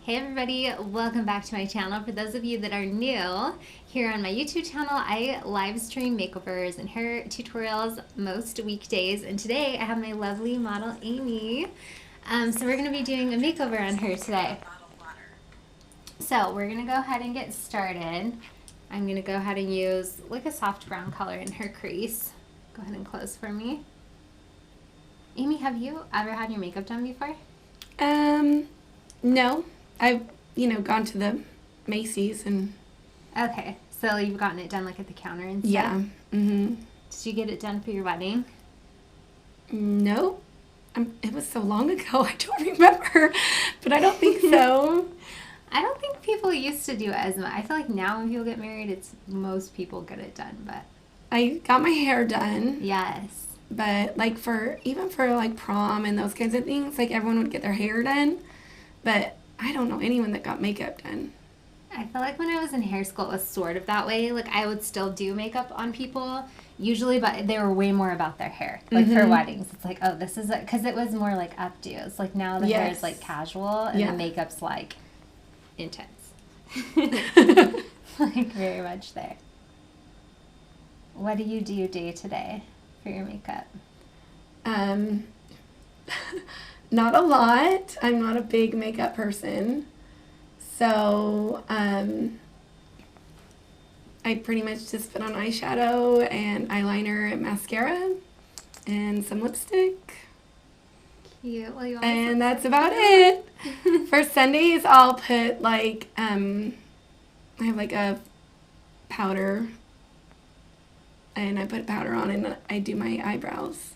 Hey everybody, welcome back to my channel. For those of you that are new, here on my YouTube channel, I live stream makeovers and hair tutorials most weekdays. And today I have my lovely model Amy. So we're going to be doing a makeover on her today. So we're going to go ahead and get started. I'm going to go ahead and use like a soft brown color in her crease. Go ahead and close for me. Amy, have you ever had your makeup done before? No. I've, gone to the Macy's and... Okay, so you've gotten it done like at the counter and stuff? Yeah. Mm-hmm. Did you get it done for your wedding? No. It was so long ago, I don't remember. But I don't think so. I don't think people used to do it as much. I feel like now when people get married, most people get it done, but... I got my hair done. Yes. But even for prom and those kinds of things, everyone would get their hair done. But I don't know anyone that got makeup done. I feel like when I was in hair school, it was sort of that way. I would still do makeup on people, usually, but they were way more about their hair. For weddings, it's oh, this is it. Because it was more updos. Now the hair is casual, and the makeup's intense. Very much there. What do you do day to day for your makeup? Not a lot. I'm not a big makeup person. So, I pretty much just put on eyeshadow and eyeliner and mascara and some lipstick. Cute. Well, and that's about it. For Sundays, I'll put I have a powder, and I put powder on and I do my eyebrows.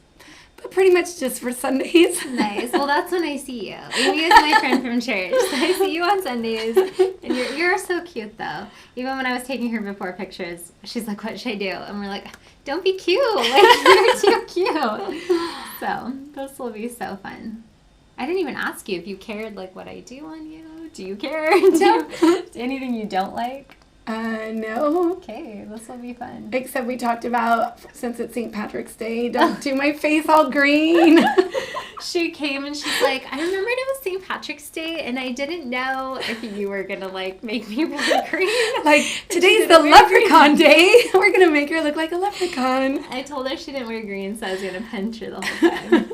But pretty much just for Sundays. Nice. Well, that's when I see you. Amy is my friend from church, so I see you on Sundays. And you're so cute, though. Even when I was taking her before pictures, she's like, what should I do? And we're like, don't be cute. You're too cute. So this will be so fun. I didn't even ask you if you cared, what I do on you. Do you care? Anything you don't like? No. Okay, this will be fun. Except we talked about, since it's St. Patrick's Day, don't do my face all green. She came and she's like, I remembered it was St. Patrick's Day, and I didn't know if you were going to, make me really green. Today's the leprechaun day. We're going to make her look like a leprechaun. I told her she didn't wear green, so I was going to pinch her the whole time.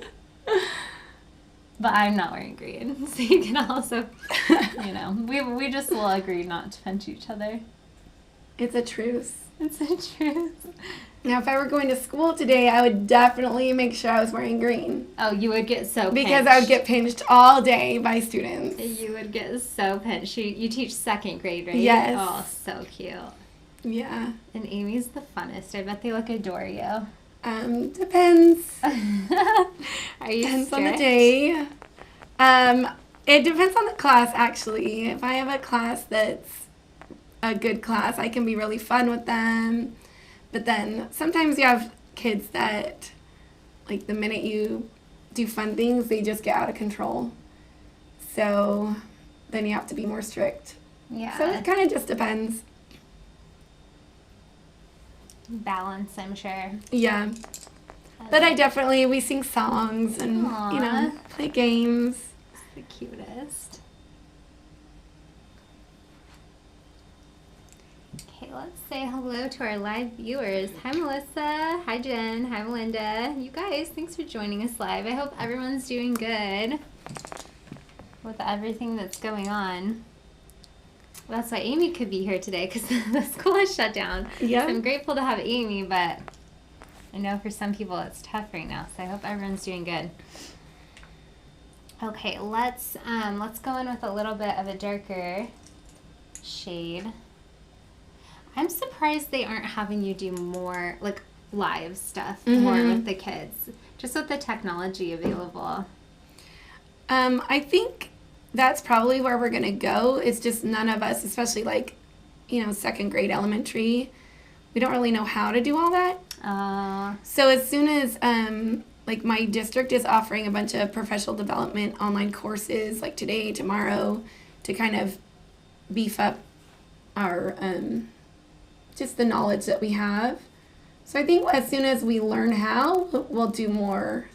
But I'm not wearing green, so you can also, we just will agree not to pinch each other. It's a truce. It's a truce. Now, if I were going to school today, I would definitely make sure I was wearing green. Oh, you would get so pinched. Because I would get pinched all day by students. You would get so pinched. You teach second grade, right? Yes. Oh, so cute. Yeah. And Amy's the funnest. I bet they adore you. Depends. Are you Depends strict? on the day. It depends on the class, actually. If I have a class that's a good class, I can be really fun with them. But then sometimes you have kids that, the minute you do fun things, they just get out of control. So then you have to be more strict. Yeah. So it kind of just depends. Balance, I'm sure. Yeah. But we sing songs and, Aww. Play games. It's the cutest. Okay, let's say hello to our live viewers. Hi, Melissa. Hi, Jen. Hi, Melinda. You guys, thanks for joining us live. I hope everyone's doing good with everything that's going on. That's why Amy could be here today, because the school is shut down. Yeah. So I'm grateful to have Amy, but I know for some people it's tough right now, so I hope everyone's doing good. Okay, let's go in with a little bit of a darker shade. I'm surprised they aren't having you do more live stuff, more with the kids, just with the technology available. I think that's probably where we're gonna go. It's just none of us, especially second grade elementary, we don't really know how to do all that. So as soon as my district is offering a bunch of professional development online courses today, tomorrow, to kind of beef up our just the knowledge that we have. So I think as soon as we learn how, we'll do more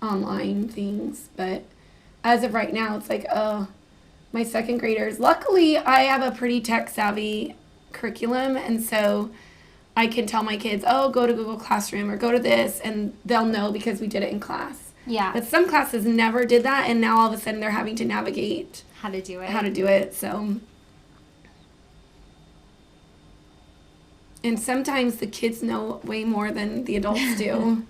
online things. But as of right now, it's my second graders. Luckily, I have a pretty tech-savvy curriculum, and so I can tell my kids, oh, go to Google Classroom or go to this, and they'll know because we did it in class. Yeah. But some classes never did that, and now all of a sudden they're having to navigate how to do it. So, and sometimes the kids know way more than the adults do.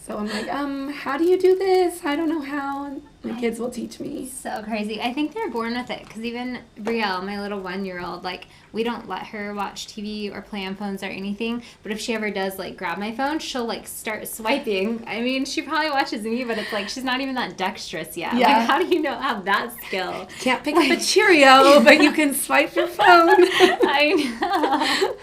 So I'm like, how do you do this? I don't know how. And my kids will teach me. So crazy. I think they're born with it, because even Brielle, my little 1-year-old, like, we don't let her watch TV or play on phones or anything, but if she ever does, like, grab my phone, she'll, like, start swiping. I mean, she probably watches me, but it's like she's not even that dexterous yet. Yeah. Like, how do you have that skill? Can't pick up a Cheerio, but you can swipe your phone. I know.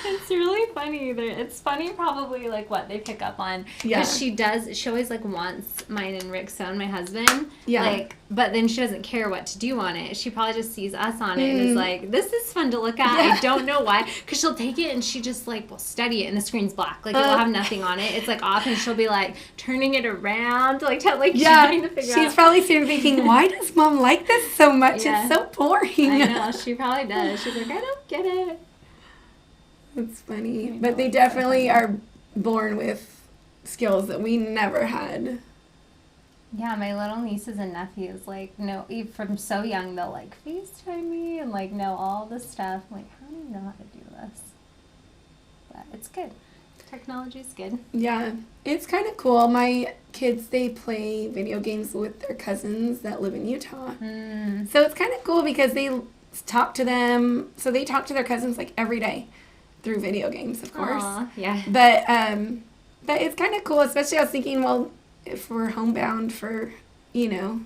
It's really funny. It's funny probably, like, what they pick up on. Yeah. Because she always, like, wants mine and Rick's phone, my husband. Yeah. Like, but then she doesn't care what to do on it. She probably just sees us on it and is like, this is fun to look at. Yeah. I don't know why. Because she'll take it and she just, like, will study it and the screen's black. Like, it will have nothing on it. It's, like, off, and she'll be, like, turning it around, like, trying to figure out. She's probably sitting thinking, why does Mom like this so much? Yeah. It's so boring. I know. She probably does. She's like, I don't get it. That's funny. But they definitely are born with skills that we never had. Yeah, my little nieces and nephews, like, from so young, they'll, like, FaceTime me and, like, know all this stuff. I'm like, how do you know how to do this? But it's good. Technology's good. Yeah, it's kind of cool. My kids, they play video games with their cousins that live in Utah. So it's kind of cool because they talk to them. So they talk to their cousins, like, every day through video games, of course. Aww, yeah. But it's kind of cool, especially I was thinking, well, if we're homebound for, the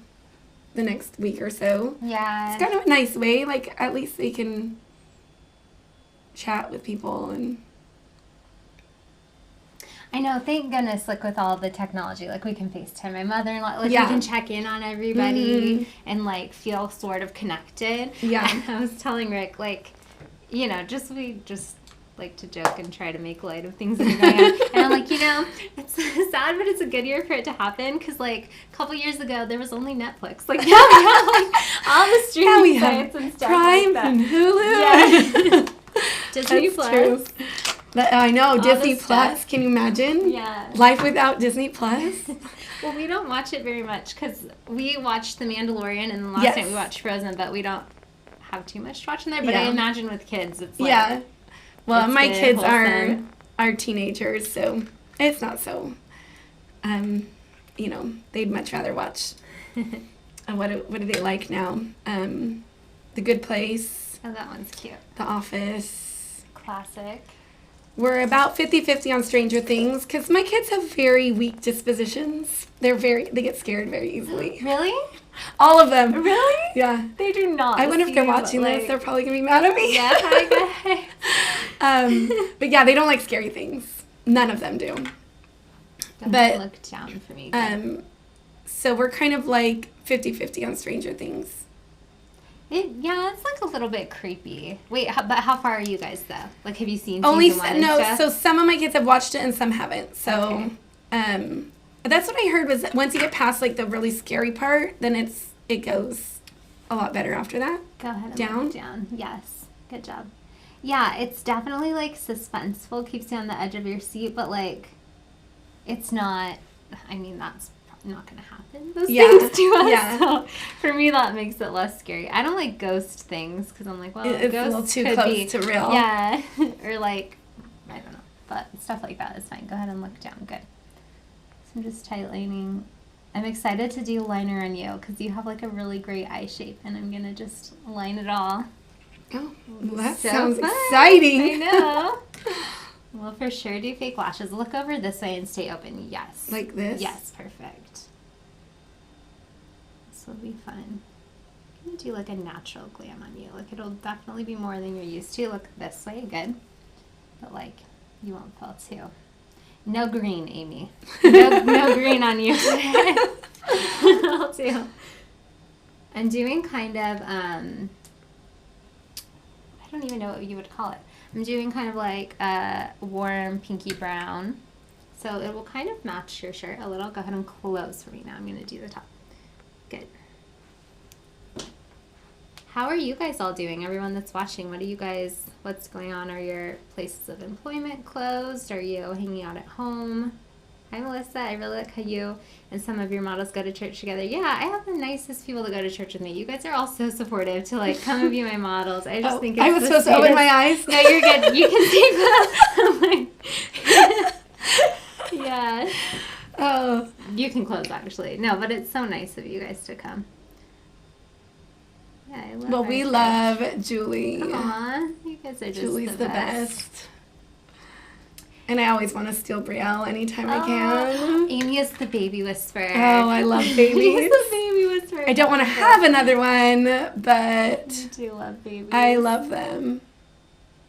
next week or so. Yeah. It's kind of a nice way. Like, at least they can chat with people. And I know, thank goodness, like, with all the technology, like, we can FaceTime my mother-in-law. Like, we can check in on everybody and, like, feel sort of connected. Yeah. And I was telling Rick, like, we just like to joke and try to make light of things that are going on. And I'm like, it's sad, but it's a good year for it to happen, because, like, a couple years ago, there was only Netflix. Like, now we have, like, all the streaming sites and stuff Prime like that. and Hulu. Yeah. Disney That's Plus. true. I know, All Disney this Plus. stuff. Can you imagine? Yeah. Life without Disney Plus? Well, we don't watch it very much, because we watched The Mandalorian, and last night we watched Frozen, but we don't have too much to watch in there. But I imagine with kids, it's like... Yeah. Well, my kids wholesome. are teenagers, so it's not so, they'd much rather watch, what do they like now? The Good Place. Oh, that one's cute. The Office. Classic. We're about 50-50 on Stranger Things, because my kids have very weak dispositions. They get scared very easily. Really? All of them. Really? Yeah. They do not. I wonder if they're watching this. They're probably going to be mad at me. Yeah, hi guys. But yeah, they don't like scary things. None of them do. Don't look down for me. So we're kind of like 50-50 on Stranger Things. It's like a little bit creepy. Wait, but how far are you guys, though? Like, have you seen Only season 1 and stuff? So some of my kids have watched it and some haven't. So, that's what I heard was that once you get past, like, the really scary part, then it goes a lot better after that. Go ahead and look down. Yes. Good job. Yeah, it's definitely, like, suspenseful, keeps you on the edge of your seat, but, like, it's not, I mean, that's not going to happen, those things to us. Yeah. So for me, that makes it less scary. I don't like ghost things, because I'm like, well, it's ghosts a little too could close be, to real. Yeah. Or, like, I don't know. But stuff like that is fine. Go ahead and look down. Good. So I'm just tightening. I'm excited to do liner on you, because you have, like, a really great eye shape, and I'm going to just line it all. Oh, well, that So sounds fun. exciting. I know. We'll for sure do fake lashes. Look over this way and stay open. Yes. Like this? Yes, perfect. This will be fun. I'm going to do, like, a natural glam on you. Like, it'll definitely be more than you're used to. Look this way. Good. But, like, you won't fall too. No green, Amy. No green on you today. I'll do. I'm doing kind of, I don't even know what you would call it. I'm doing kind of like a warm pinky brown. So it will kind of match your shirt a little. Go ahead and close for me now. I'm going to do the top. Good. How are you guys all doing? Everyone that's watching, what's going on? Are your places of employment closed? Are you hanging out at home? Hi, Melissa. I really like how you and some of your models go to church together. Yeah, I have the nicest people to go to church with me. You guys are all so supportive to, like, come and be my models. I just think it's I was supposed to open my eyes. No, you're good. You can stay. Yeah. Oh. You can close, actually. No, but it's so nice of you guys to come. Yeah, I love we love Julie. Aw, you guys are just Julie's the best. And I always want to steal Brielle anytime I can. Amy is the baby whisperer. Oh, I love babies. She's the baby whisperer. I don't want to have another one, but I do love babies. I love them.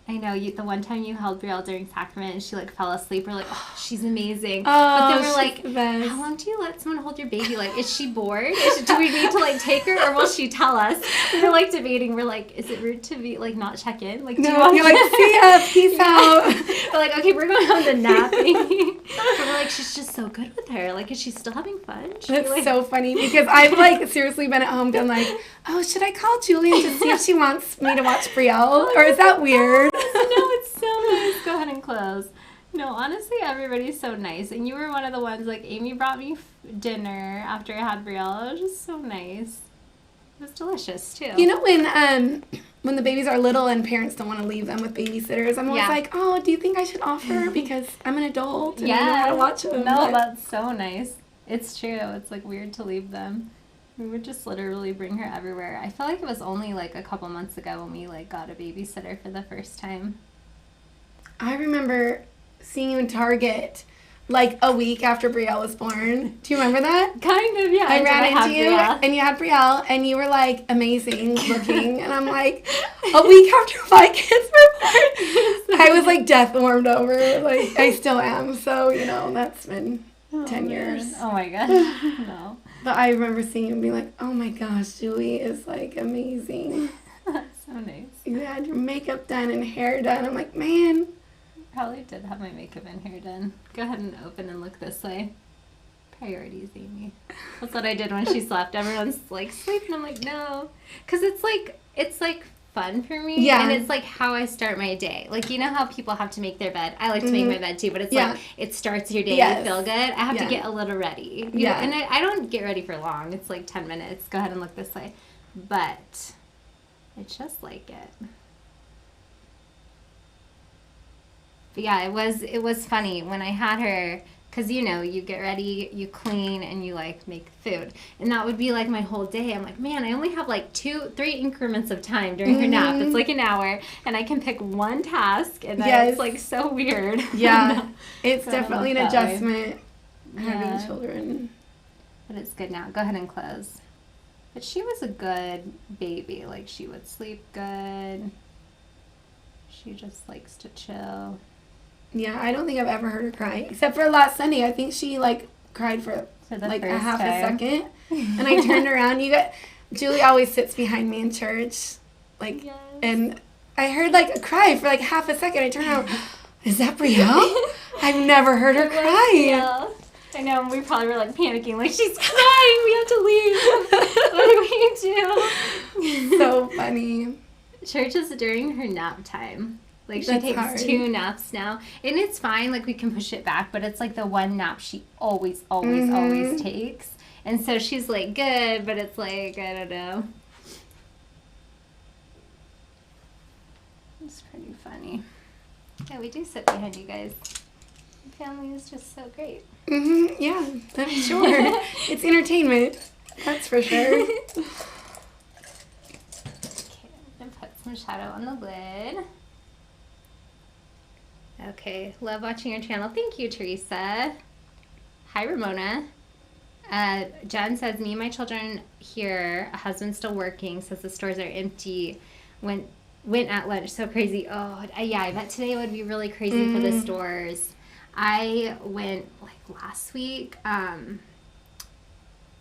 I know, the one time you held Brielle during sacrament and she, like, fell asleep, we're like, oh, she's amazing. Oh, but then we're like, the best. how long do you let someone hold your baby? Like, is she bored? Do we need to, like, take her, or will she tell us? We're, like, debating. We're like, is it rude to be, like, not check in? Like, do you want you're like, see ya, peace out. We're like, okay, we're going home to nap. But we're like, she's just so good with her. Like, is she still having fun? That's so funny, because I've, like, seriously been at home been like, oh, should I call Julie and just see if she wants me to watch Brielle? Or is that weird? No, it's so nice. Go ahead and close. No, honestly, everybody's so nice. And you were one of the ones, like, Amy brought me dinner after I had Brielle. It was just so nice. It was delicious, too. You know, when the babies are little and parents don't want to leave them with babysitters, I'm always like, oh, do you think I should offer? Because I'm an adult and I know how to watch them. No, that's so nice. It's true. It's, like, weird to leave them. We would just literally bring her everywhere. I feel like it was only, like, a couple months ago when we, like, got a babysitter for the first time. I remember seeing you in Target, like, a week after Brielle was born. Do you remember that? Kind of, yeah. I ran into you, and you had Brielle, and you were, like, amazing looking. And I'm like, a week after my kids were born, I was, like, death warmed over. Like, I still am. So, you know, that's been 10 years. Oh, my gosh. No. But I remember seeing you and being like, oh, my gosh, Julie is, like, amazing. That's so nice. You had your makeup done and hair done. I'm like, man. Probably did have my makeup and hair done. Go ahead and open and look this way. Priorities, Amy. That's what I did when she slept. Everyone's like, sleep, and I'm like, no. Because it's like fun for me. Yeah. And it's like how I start my day. Like, you know how people have to make their bed? I like to make my bed too, but it's like it starts your day. You feel good. I have to get a little ready. You know? And I don't get ready for long. It's like 10 minutes. Go ahead and look this way. But I just like it. But yeah, it was funny when I had her, because, you know, you get ready, you clean, and you, like, make food. And that would be, like, my whole day. I'm like, man, I only have, like, 2-3 increments of time during her nap. It's, like, an hour, and I can pick one task, and then it's, like, so weird. Yeah, it's definitely an adjustment having children. But it's good now. Go ahead and close. But she was a good baby. Like, she would sleep good. She just likes to chill. Yeah, I don't think I've ever heard her cry. Except for last Sunday. I think she, like, cried for like, a half a second. And I turned around. Julie always sits behind me in church. Like, and I heard, like, a cry for, like, half a second. I turned around. Is that Brielle? I've never heard her cry. I know, and we probably were, like, panicking. Like, she's crying. We have to leave. What do we do? So funny. Church is during her nap time. Like, she takes 2 naps now. And it's fine. Like, we can push it back. But it's, like, the one nap she always takes. And so she's, like, good. But it's, like, I don't know. It's pretty funny. Yeah, we do sit behind you guys. The family is just so great. Yeah, I'm sure. It's entertainment. That's for sure. Okay, I'm going to put some shadow on the lid. Okay, love watching your channel. Thank you, Teresa. Hi, Ramona. Jen says, me and my children here, a husband's still working, says the stores are empty. Went at lunch, so crazy. Oh, yeah, I bet today would be really crazy for the stores. I went, like, last week,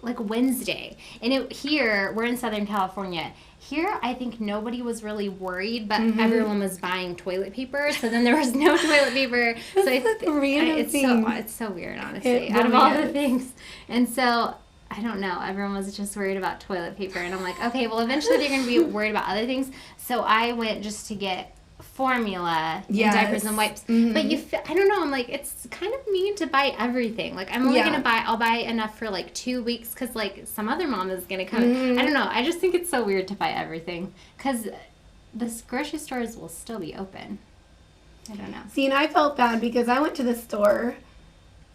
like, Wednesday. And here, we're in Southern California. Here, I think nobody was really worried, but everyone was buying toilet paper. So then there was no toilet paper. So it's so weird, honestly, out of all the things. And so I don't know. Everyone was just worried about toilet paper. And I'm like, okay, well, eventually they're going to be worried about other things. So I went just to get formula and diapers and wipes. But I don't know. I'm like, it's kind of mean to buy everything. Like, I'm only going to I'll buy enough for like 2 weeks because like some other mom is going to come. I don't know. I just think it's so weird to buy everything because the grocery stores will still be open. I don't know. See, and I felt bad because I went to the store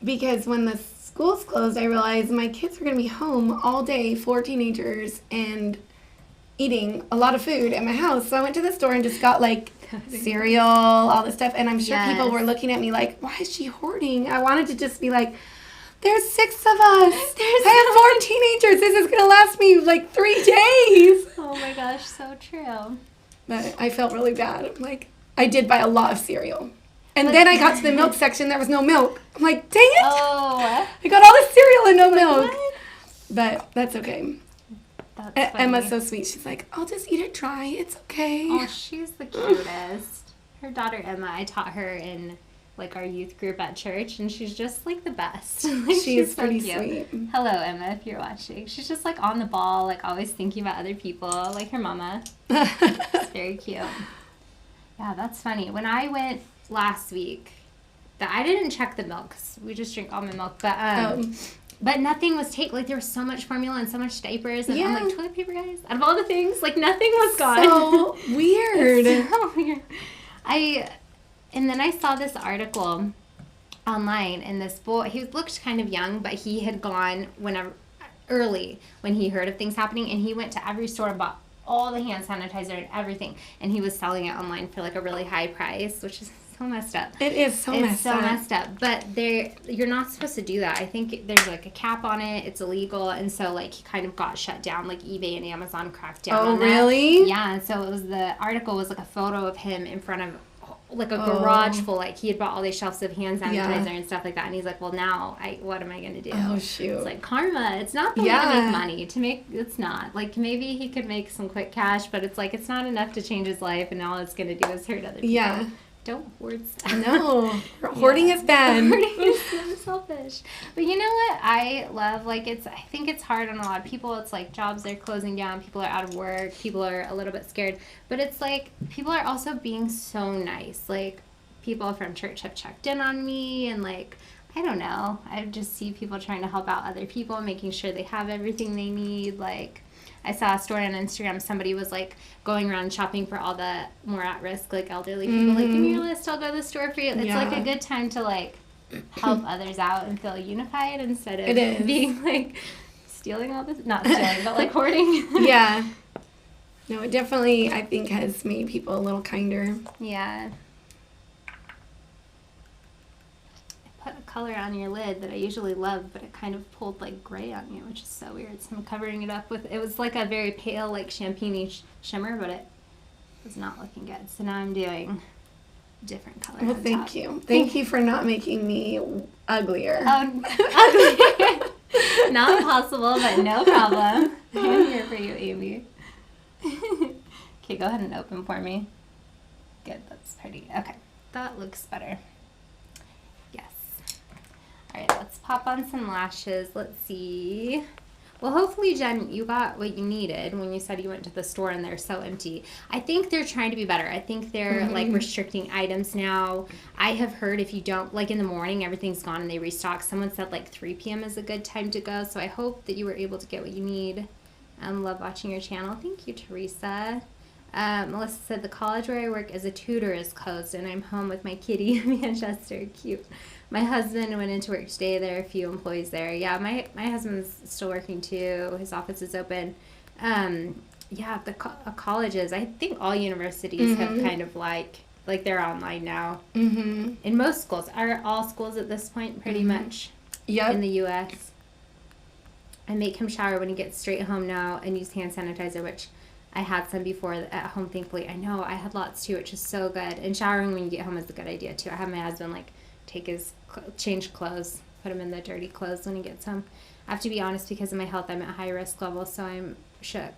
because when the schools closed, I realized my kids are going to be home all day, 4 teenagers, and eating a lot of food at my house. So I went to the store and just got like cereal, all this stuff. And I'm sure people were looking at me like, why is she hoarding? I wanted to just be like, there's 6 of us. I have 4 teenagers. This is going to last me like 3 days. Oh my gosh, so true. But I felt really bad. Like, I did buy a lot of cereal. And then I got to the milk section, there was no milk. I'm like, dang it! Oh. I got all this cereal and no milk. What? But that's okay. That's Emma's so sweet. She's like, I'll just eat it dry. It's okay. Oh, she's the cutest. Her daughter Emma, I taught her in like our youth group at church, and she's just like the best. Like, she's so pretty cute. sweet. Hello, Emma, if you're watching. She's just like on the ball, like always thinking about other people, like her mama. It's very cute. Yeah, that's funny. When I went last week, I didn't check the milk 'cause we just drink almond milk, but nothing was like there was so much formula and so much diapers, and I'm like, toilet paper, guys. Out of all the things, like nothing was gone. So weird. It's so weird. And then I saw this article online, and this boy, he looked kind of young, but he had gone early when he heard of things happening, and he went to every store and bought all the hand sanitizer and everything, and he was selling it online for like a really high price, which is so messed up. It is so messed up. It's so messed up. But you're not supposed to do that. I think there's like a cap on it. It's illegal, and so like he kind of got shut down. Like eBay and Amazon cracked down on that. Oh, really? Yeah. And so the article was like a photo of him in front of like a garage full, like he had bought all these shelves of hand sanitizer and stuff like that, and he's like, well, now what am I gonna do? Oh shoot. It's like karma. It's not the way to make money. It's not like, maybe he could make some quick cash, but it's like it's not enough to change his life, and all it's gonna do is hurt other people. Don't hoard stuff. No. Hoarding is bad. Hoarding is so selfish. But you know what I love? Like, I think it's hard on a lot of people. It's like jobs are closing down. People are out of work. People are a little bit scared. But it's like people are also being so nice. Like, people from church have checked in on me, and like, I don't know. I just see people trying to help out other people, making sure they have everything they need. Like, I saw a story on Instagram, somebody was like going around shopping for all the more at-risk, like elderly people, like, give me your list, I'll go to the store for you. It's like a good time to like help others out and feel unified instead of being like stealing all this, not stealing, but like hoarding. Yeah. No, it definitely, I think, has made people a little kinder. Yeah. Put a color on your lid that I usually love, but it kind of pulled like gray on you, which is so weird. So I'm covering it up with, it was like a very pale, like champagne shimmer, but it was not looking good. So now I'm doing different color. Well, thank you. Thank you for not making me uglier. Oh, uglier. Not possible, but no problem. I'm here for you, Amy. Okay, go ahead and open for me. Good, that's pretty. Okay, that looks better. All right, let's pop on some lashes. Let's see. Well, hopefully, Jen, you got what you needed when you said you went to the store and they're so empty. I think they're trying to be better. I think they're like restricting items now. I have heard if you don't, like in the morning, everything's gone and they restock. Someone said like 3 p.m. is a good time to go. So I hope that you were able to get what you need. Love watching your channel. Thank you, Teresa. Melissa said the college where I work as a tutor is closed and I'm home with my kitty, Manchester. Cute. My husband went into work today. There are a few employees there. Yeah, my husband's still working too. His office is open. Yeah, the colleges, I think all universities have kind of like they're online now. In most schools. Are all schools at this point pretty much in the U.S.? I make him shower when he gets straight home now and use hand sanitizer, which I had some before at home, thankfully. I know, I had lots too, which is so good. And showering when you get home is a good idea too. I have my husband like take his change clothes, put him in the dirty clothes when he gets home. I have to be honest, because of my health, I'm at high risk level, so I'm shook.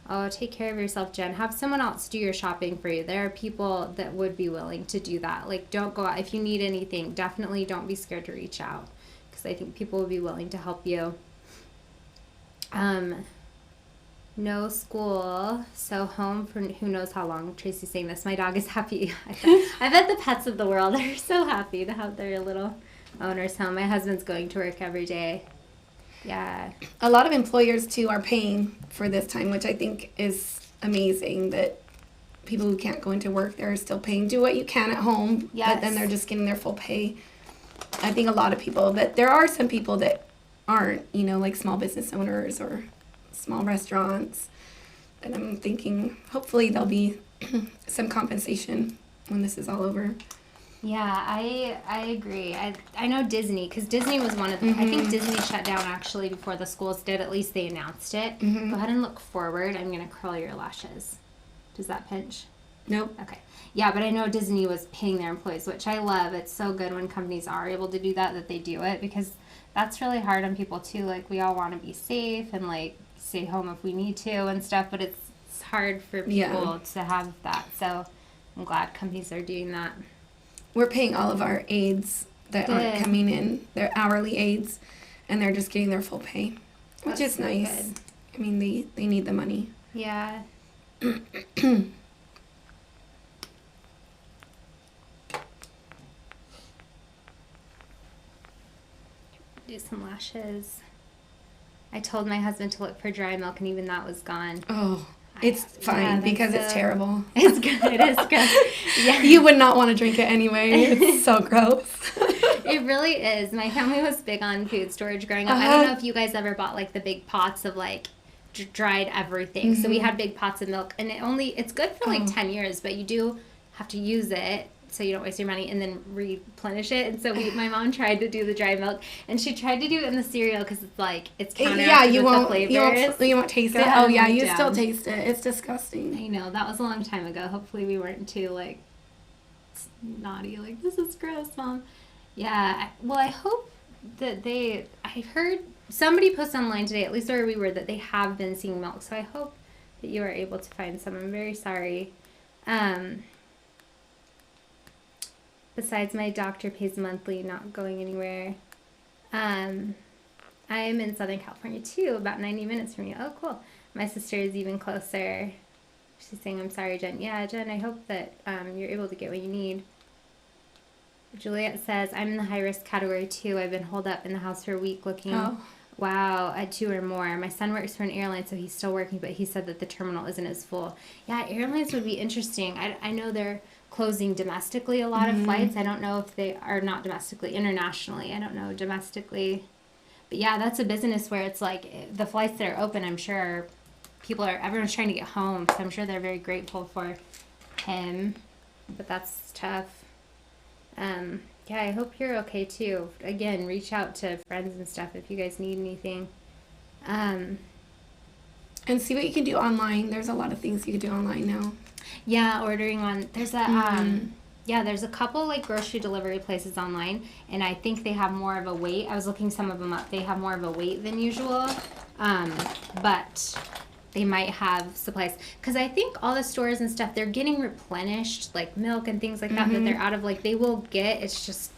Oh, take care of yourself, Jen. Have someone else do your shopping for you. There are people that would be willing to do that. Like, don't go out. If you need anything, definitely don't be scared to reach out, because I think people will be willing to help you. No school, so home for who knows how long. Tracy's saying this. My dog is happy. I bet the pets of the world are so happy to have their little owners home. My husband's going to work every day. Yeah. A lot of employers, too, are paying for this time, which I think is amazing, that people who can't go into work, they're still paying. Do what you can at home, yes. But then they're just getting their full pay. I think a lot of people, but there are some people that aren't, like small business owners or small restaurants, and I'm thinking hopefully there'll be some compensation when this is all over. Yeah, I agree. I know Disney, because Disney was one of the, I think Disney shut down actually before the schools did. At least they announced it. Go ahead and look forward. I'm going to curl your lashes. Does that pinch? Nope. Okay. Yeah, but I know Disney was paying their employees, which I love. It's so good when companies are able to do that they do it, because that's really hard on people too. Like, we all want to be safe and like stay home if we need to and stuff, but it's hard for people to have that. So I'm glad companies are doing that. We're paying all of our aides that aren't coming in. They're hourly aides, and they're just getting their full pay, which is nice. Good. I mean, they need the money. Yeah. Do some lashes. I told my husband to look for dry milk, and even that was gone. Oh, it's fine because it's terrible. It's good. It is good. Yeah. You would not want to drink it anyway. It's so gross. It really is. My family was big on food storage growing up. I don't know if you guys ever bought like the big pots of like dried everything. So we had big pots of milk, and it's good for like 10 years, but you do have to use it so you don't waste your money and then replenish it. And so my mom tried to do the dry milk, and she tried to do it in the cereal because it's like it's counteracted with the flavors. You won't taste it. Oh yeah, you still taste it. It's disgusting. I know, that was a long time ago. Hopefully we weren't too like naughty, like this is gross, Mom. Yeah, well, I hope that I heard somebody post online today, at least where we were, that they have been seeing milk. So I hope that you are able to find some. I'm very sorry. Besides, my doctor pays monthly, not going anywhere. I'm in Southern California too, about 90 minutes from you. Oh, cool. My sister is even closer. She's saying, I'm sorry, Jen. Yeah, Jen, I hope that you're able to get what you need. Juliet says, I'm in the high-risk category too. I've been holed up in the house for a week looking. Oh. Wow, at 2 or more. My son works for an airline, so he's still working, but he said that the terminal isn't as full. Yeah, airlines would be interesting. I know they're closing domestically a lot of flights. I don't know if they are not domestically, internationally. I don't know, domestically. But yeah, that's a business where it's like the flights that are open, I'm sure everyone's trying to get home, so I'm sure they're very grateful for him. But that's tough. Yeah, I hope you're okay too. Again, reach out to friends and stuff if you guys need anything. And see what you can do online. There's a lot of things you can do online now. Yeah, ordering on. There's there's a couple like grocery delivery places online, and I think they have more of a wait. I was looking some of them up. They have more of a wait than usual, but they might have supplies, because I think all the stores and stuff, they're getting replenished, like milk and things like that they're out of. Like, they will get. It's just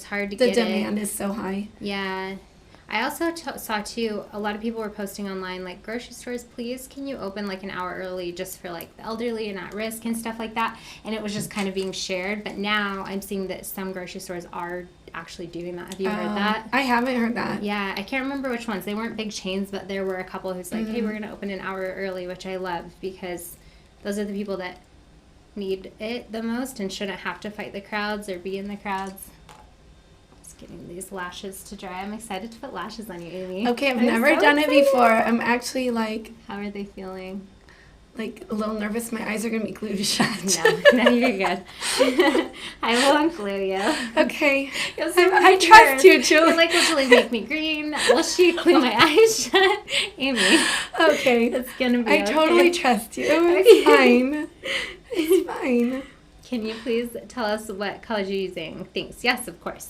hard to get it. The demand is so high. Yeah. I also saw too, a lot of people were posting online, like, grocery stores, please, can you open like an hour early just for like the elderly and at risk and stuff like that. And it was just kind of being shared. But now I'm seeing that some grocery stores are actually doing that. Have you heard that? I haven't heard that. Yeah, I can't remember which ones. They weren't big chains, but there were a couple who's like, hey, we're going to open an hour early, which I love, because those are the people that need it the most and shouldn't have to fight the crowds or be in the crowds. Getting these lashes to dry. I'm excited to put lashes on you, Amy. Okay, I've never done it before. I'm actually like... How are they feeling? Like a little nervous. My eyes are going to be glued shut. No, you're good. I won't glue you. Okay. I trust you, Julie. You're like, will Julie make me green? Will she glue my eyes shut? Amy. Okay. It's going to be I totally trust you. It's fine. It's fine. Can you please tell us what colors you're using? Thanks. Yes, of course.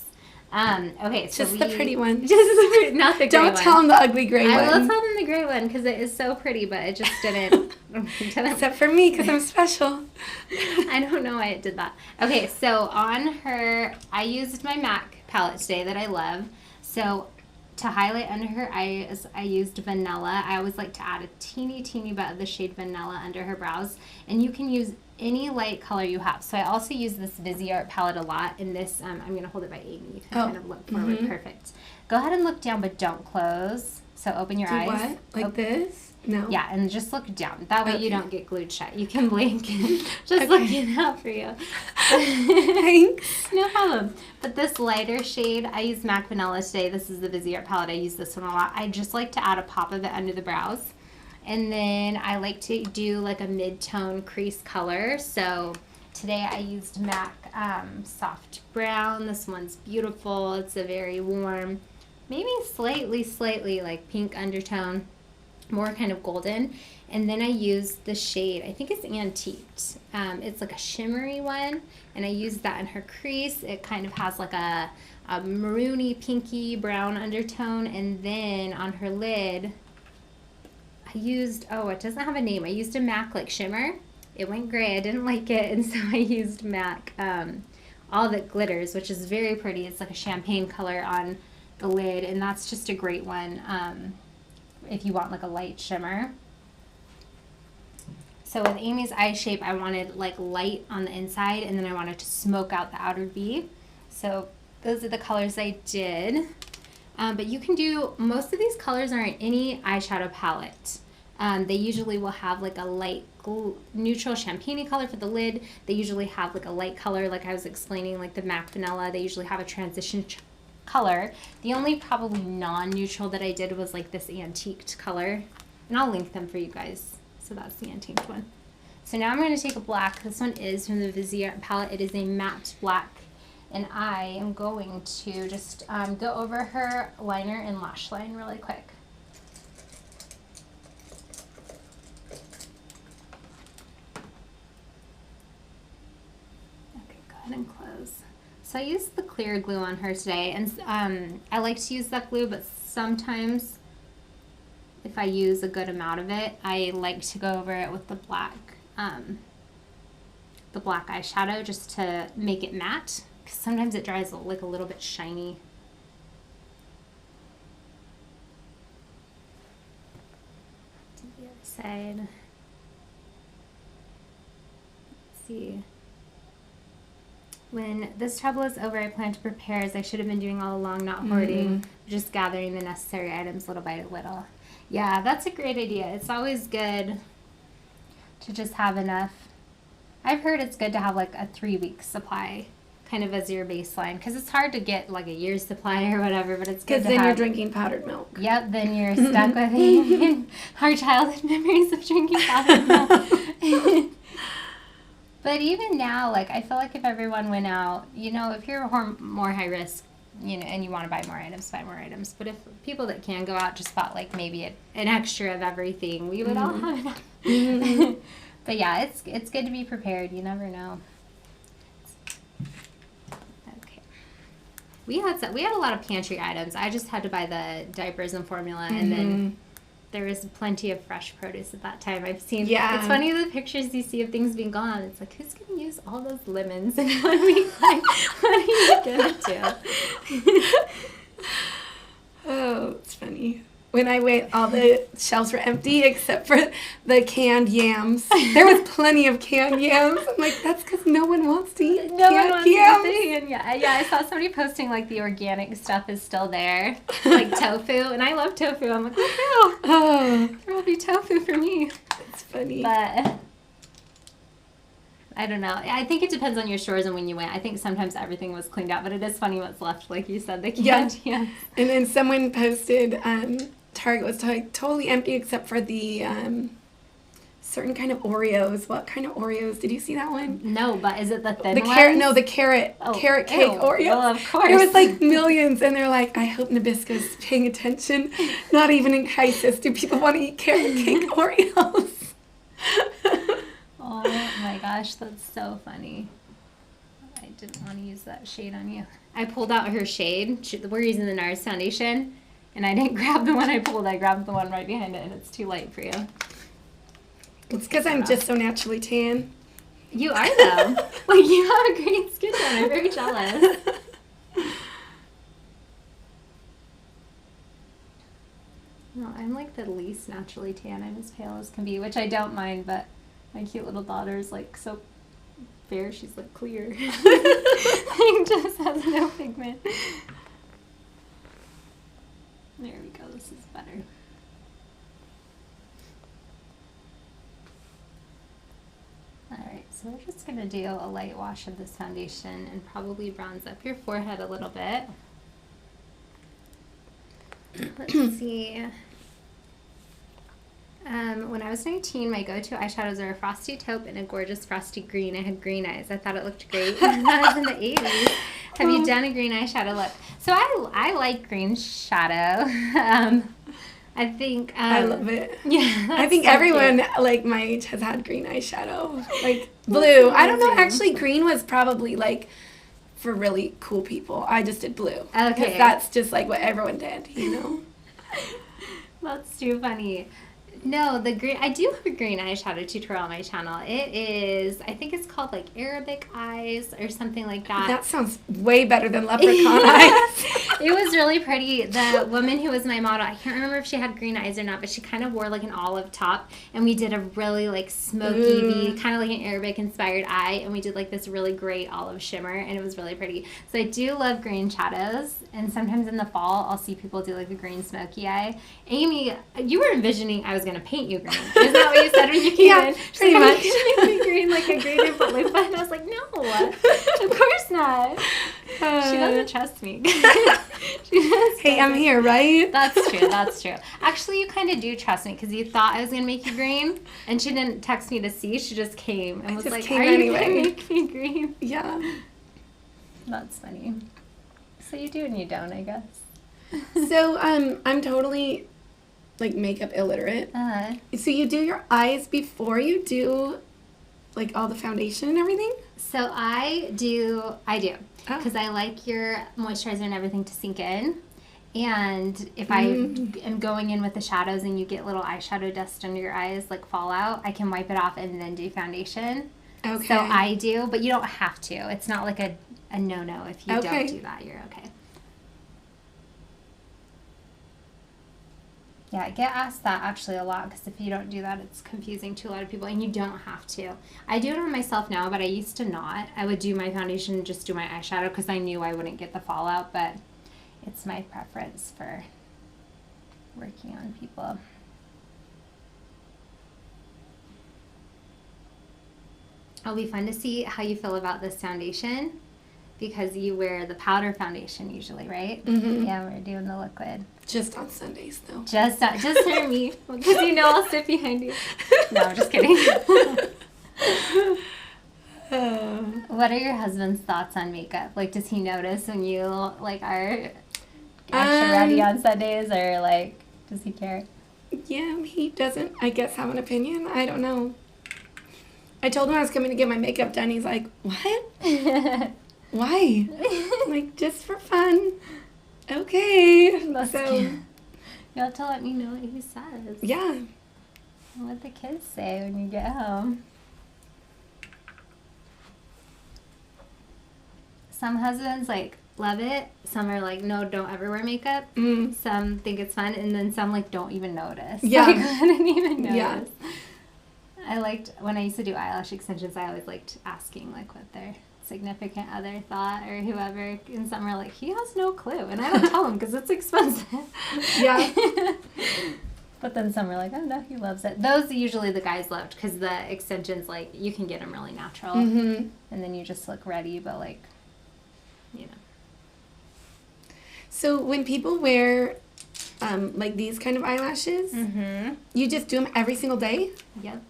Okay, so just the pretty one. Just the pretty, not the gray one. Don't tell them the ugly gray one. I will tell them the gray one because it is so pretty, but it just didn't. Except for me, because I'm special. I don't know why it did that. Okay, so on her, I used my MAC palette today that I love. So to highlight under her eyes, I used Vanilla. I always like to add a teeny bit of the shade Vanilla under her brows. And you can use any light color you have. So I also use this Viseart palette a lot. And this, I'm going to hold it by Amy. You can kind of look forward. Perfect. Go ahead and look down, but don't close. So open your eyes. What? Like this? No. Yeah, and just look down. That way you don't get glued shut. You can blink. Just looking out for you. Thanks. No problem. But this lighter shade, I use MAC Vanilla today. This is the Viseart palette. I use this one a lot. I just like to add a pop of it under the brows. And then I like to do like a mid-tone crease color. So today I used MAC Soft Brown. This one's beautiful. It's a very warm, maybe slightly like pink undertone. More kind of golden. And then I used the shade, I think it's Antiqued. It's like a shimmery one, and I used that in her crease. It kind of has like a maroony, pinky, brown undertone. And then on her lid, I used, it doesn't have a name. I used a MAC like shimmer. It went gray. I didn't like it, and so I used MAC All That Glitters, which is very pretty. It's like a champagne color on the lid, and that's just a great one. If you want like a light shimmer. So with Amy's eye shape, I wanted like light on the inside, and then I wanted to smoke out the outer V. So those are the colors I did. But you can do, most of these colors are in any eyeshadow palette. They usually will have like a light neutral champagne color for the lid. They usually have like a light color, like I was explaining, like the MAC Vanilla. They usually have a transition color. The only probably non-neutral that I did was like this Antiqued color, and I'll link them for you guys. So that's the Antiqued one. So now I'm going to take a black. This one is from the Viseart palette. It is a matte black, and I am going to just go over her liner and lash line really quick. Okay, go ahead and close. So I used the clear glue on her today, and I like to use that glue, but sometimes if I use a good amount of it, I like to go over it with the black eyeshadow just to make it matte, because sometimes it dries like a little bit shiny. To the other side. Let's see. When this trouble is over, I plan to prepare as I should have been doing all along, not hoarding, just gathering the necessary items little by little. Yeah, that's a great idea. It's always good to just have enough. I've heard it's good to have like a 3-week supply kind of as your baseline, because it's hard to get like a year's supply or whatever, but it's good to have. Because then you're drinking powdered milk. Yep, then you're stuck with our childhood memories of drinking powdered milk. But even now, like, I feel like if everyone went out, you know, if you're more high risk, you know, and you want to buy more items. But if people that can go out just bought, like, maybe an extra of everything, we would all have enough. But yeah, it's good to be prepared. You never know. Okay. We had a lot of pantry items. I just had to buy the diapers and formula, and then there was plenty of fresh produce at that time. I've seen, it's funny the pictures you see of things being gone. It's like, who's going to use all those lemons in 1 week? Like, what are you going to do? Oh, it's funny. When I went, all the shelves were empty except for the canned yams. There was plenty of canned yams. I'm like, that's because no one wants to eat canned yams. Yeah, I saw somebody posting like the organic stuff is still there, like tofu, and I love tofu. I'm like, oh, there will be tofu for me. It's funny. But I don't know. I think it depends on your stores and when you went. I think sometimes everything was cleaned out, but it is funny what's left, like you said, the canned yams. And then someone posted, Target was totally empty except for the certain kind of Oreos. What kind of Oreos? Did you see that one? No, but is it the thin ones? No, the carrot cake Oreos. Well, of course. There was like millions, and they're like, I hope Nabisco's paying attention. Not even in crisis do people want to eat carrot cake Oreos. Oh my gosh, that's so funny. I didn't want to use that shade on you. I pulled out her shade. We're using the NARS foundation. And I didn't grab the one I pulled. I grabbed the one right behind it, and it's too light for you. It's because I'm just so naturally tan. You are, though. Like, you have a great skin tone. I'm very jealous. No, I'm like the least naturally tan. I'm as pale as can be, which I don't mind, but my cute little daughter's like so fair, she's like clear. She just has no pigment. There we go, this is better. Alright, so we're just going to do a light wash of this foundation and probably bronze up your forehead a little bit. Let's see. When I was 19, my go-to eyeshadows are a frosty taupe and a gorgeous frosty green. I had green eyes. I thought it looked great. When I was in the 80s. Have you done a green eyeshadow look? So I like green shadow. I think I love it. Yeah, I think so everyone cute. like my age has had green eyeshadow, like blue. I don't know. Actually, green was probably like for really cool people. I just did blue. Okay, that's just like what everyone did, you know. That's too funny. No, the green. I do have a green eyeshadow tutorial on my channel. It is, I think it's called like Arabic eyes or something like that. That sounds way better than leprechaun eyes. It was really pretty. The woman who was my model, I can't remember if she had green eyes or not, but she kind of wore like an olive top, and we did a really like smoky, kind of like an Arabic inspired eye, and we did like this really great olive shimmer, and it was really pretty. So I do love green shadows, and sometimes in the fall I'll see people do like a green smoky eye. Amy, you were envisioning I was going to paint you green. Isn't that what you said when you came in? Pretty much. Make me green like a green and put lip on. I was like, no, of course not. She doesn't trust me. Hey, I'm here, right? That's true. That's true. Actually, you kind of do trust me because you thought I was going to make you green, and she didn't text me to see. She just came and was like, "Are you going to make me green?" Yeah. That's funny. So you do and you don't, I guess. So I'm totally like makeup illiterate. So you do your eyes before you do like all the foundation and everything? So I do. Because I like your moisturizer and everything to sink in. And if I am going in with the shadows and you get little eyeshadow dust under your eyes, like fallout, I can wipe it off and then do foundation. Okay. So I do, but you don't have to. It's not like a no-no. If you don't do that, you're okay. Yeah, I get asked that actually a lot because if you don't do that, it's confusing to a lot of people, and you don't have to. I do it on myself now, but I used to not. I would do my foundation and just do my eyeshadow because I knew I wouldn't get the fallout, but it's my preference for working on people. It'll be fun to see how you feel about this foundation because you wear the powder foundation usually, right? Mm-hmm. Yeah, we're doing the liquid. Just on Sundays, though. Just hear me, because you know I'll sit behind you. No, I'm just kidding. What are your husband's thoughts on makeup? Like, does he notice when you like are extra ready on Sundays, or like, does he care? Yeah, he doesn't, I guess, have an opinion. I don't know. I told him I was coming to get my makeup done. He's like, what? Why? I'm like, just for fun. Okay. That's so cute. You'll have to let me know what he says. Yeah. What the kids say when you get home. Some husbands like love it. Some are like, no, don't ever wear makeup. Some think it's fun, and then some like don't even notice. Yeah. Like, I didn't even notice. Yeah. I liked when I used to do eyelash extensions. I always liked asking like what their significant other thought or whoever, and some are like, he has no clue, and I don't tell him because it's expensive. Yeah. But then some are like, oh no, he loves it. Those usually the guys loved because the extensions, like, you can get them really natural, and then you just look ready, but like, you know. So when people wear like these kind of eyelashes, you just do them every single day? Yep.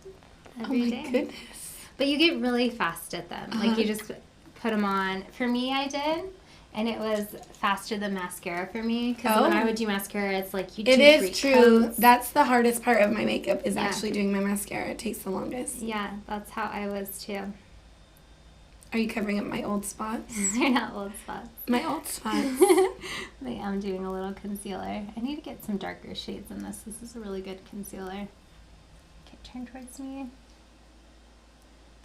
Every day. Goodness. But you get really fast at them. Like, you just put them on. For me, I did, and it was faster than mascara for me. Because when I would do mascara, it's like you do 3 It is true. coats. That's the hardest part of my makeup is actually doing my mascara. It takes the longest. Yeah, that's how I was too. Are you covering up my old spots? They're not old spots. My old spots. I am doing a little concealer. I need to get some darker shades in this. This is a really good concealer. Okay, turn towards me.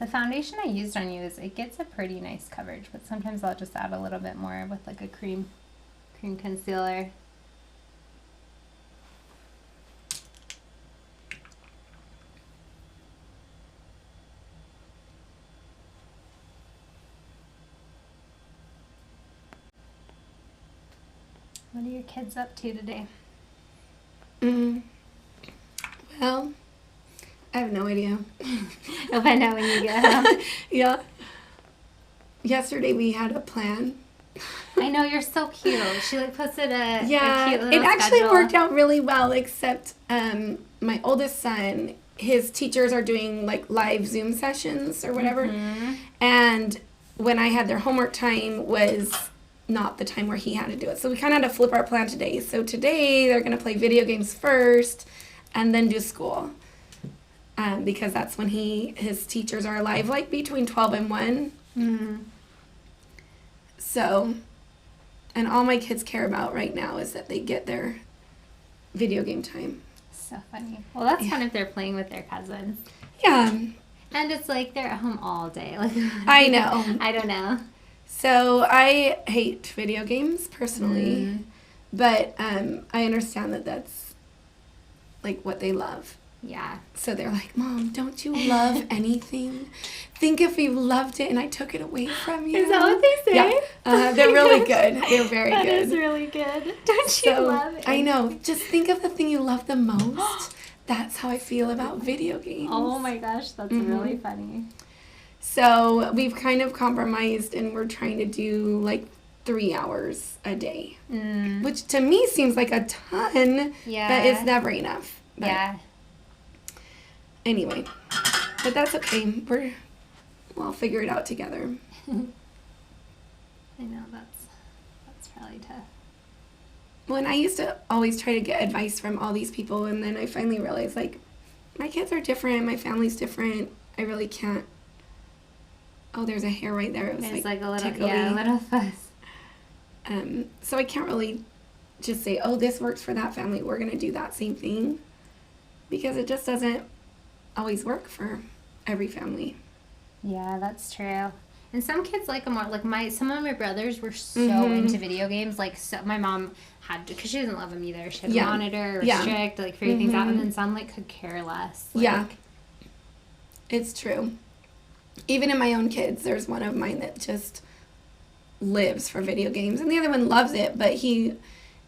The foundation I used on you it gets a pretty nice coverage, but sometimes I'll just add a little bit more with like a cream concealer. What are your kids up to today? Well, I have no idea. You'll find out when you get home. Yeah. Yesterday we had a plan. I know, you're so cute. She like posted a cute little it actually schedule. worked out really well, except my oldest son, his teachers are doing like live Zoom sessions or whatever. And when I had their homework time was not the time where he had to do it. So we kind of had to flip our plan today. So today they're going to play video games first and then do school. Because that's when his teachers are live, like between 12 and 1. So, and all my kids care about right now is that they get their video game time. So funny. Well, that's fun if they're playing with their cousins. Yeah. And it's like they're at home all day. Like I know. I don't know. So I hate video games personally, but I understand that that's like what they love. Yeah. So they're like, Mom, don't you love anything? Think if you loved it and I took it away from you. Is that what they say? Yeah. They're really good. They're very good. That is really good. Don't you love it? I know. Just think of the thing you love the most. That's how I feel about video games. Oh my gosh, that's really funny. So we've kind of compromised and we're trying to do like 3 hours a day. Which to me seems like a ton. Yeah. But it's never enough. But yeah. Anyway, but that's okay. We'll figure it out together. I know that's probably tough. Well, and I used to always try to get advice from all these people, and then I finally realized, like, my kids are different, my family's different. I really can't. Oh, there's a hair right there. It was There's like a little, tickly. a little fuss. So I can't really just say, oh, this works for that family. We're going to do that same thing. Because it just doesn't always work for every family. Yeah, that's true. And some kids like them more. Like some of my brothers were so into video games. Like my mom had to, because she doesn't love them either. She had to monitor, restrict, like figure things out. And then some like could care less. Like, it's true. Even in my own kids, there's one of mine that just lives for video games, and the other one loves it, but he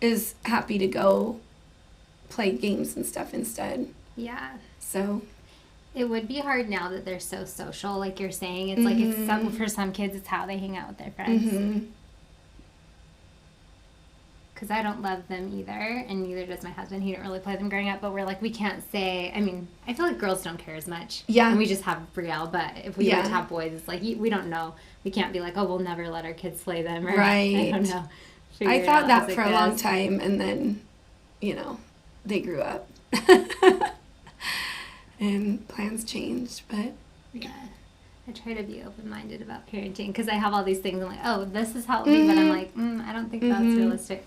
is happy to go play games and stuff instead. Yeah. So it would be hard now that they're so social, like you're saying. It's like it's for some kids, it's how they hang out with their friends. Because I don't love them either, and neither does my husband. He didn't really play them growing up, but we're like, we can't say, I mean, I feel like girls don't care as much. Yeah. And we just have Brielle, but if we were to have boys, it's like, we don't know. We can't be like, oh, we'll never let our kids play them. Or, right. I don't know. I thought that for a long time, and then, they grew up. And plans changed, but... Yeah. I try to be open-minded about parenting, because I have all these things. I'm like, oh, this is how it will be, but I'm like, I don't think that's realistic.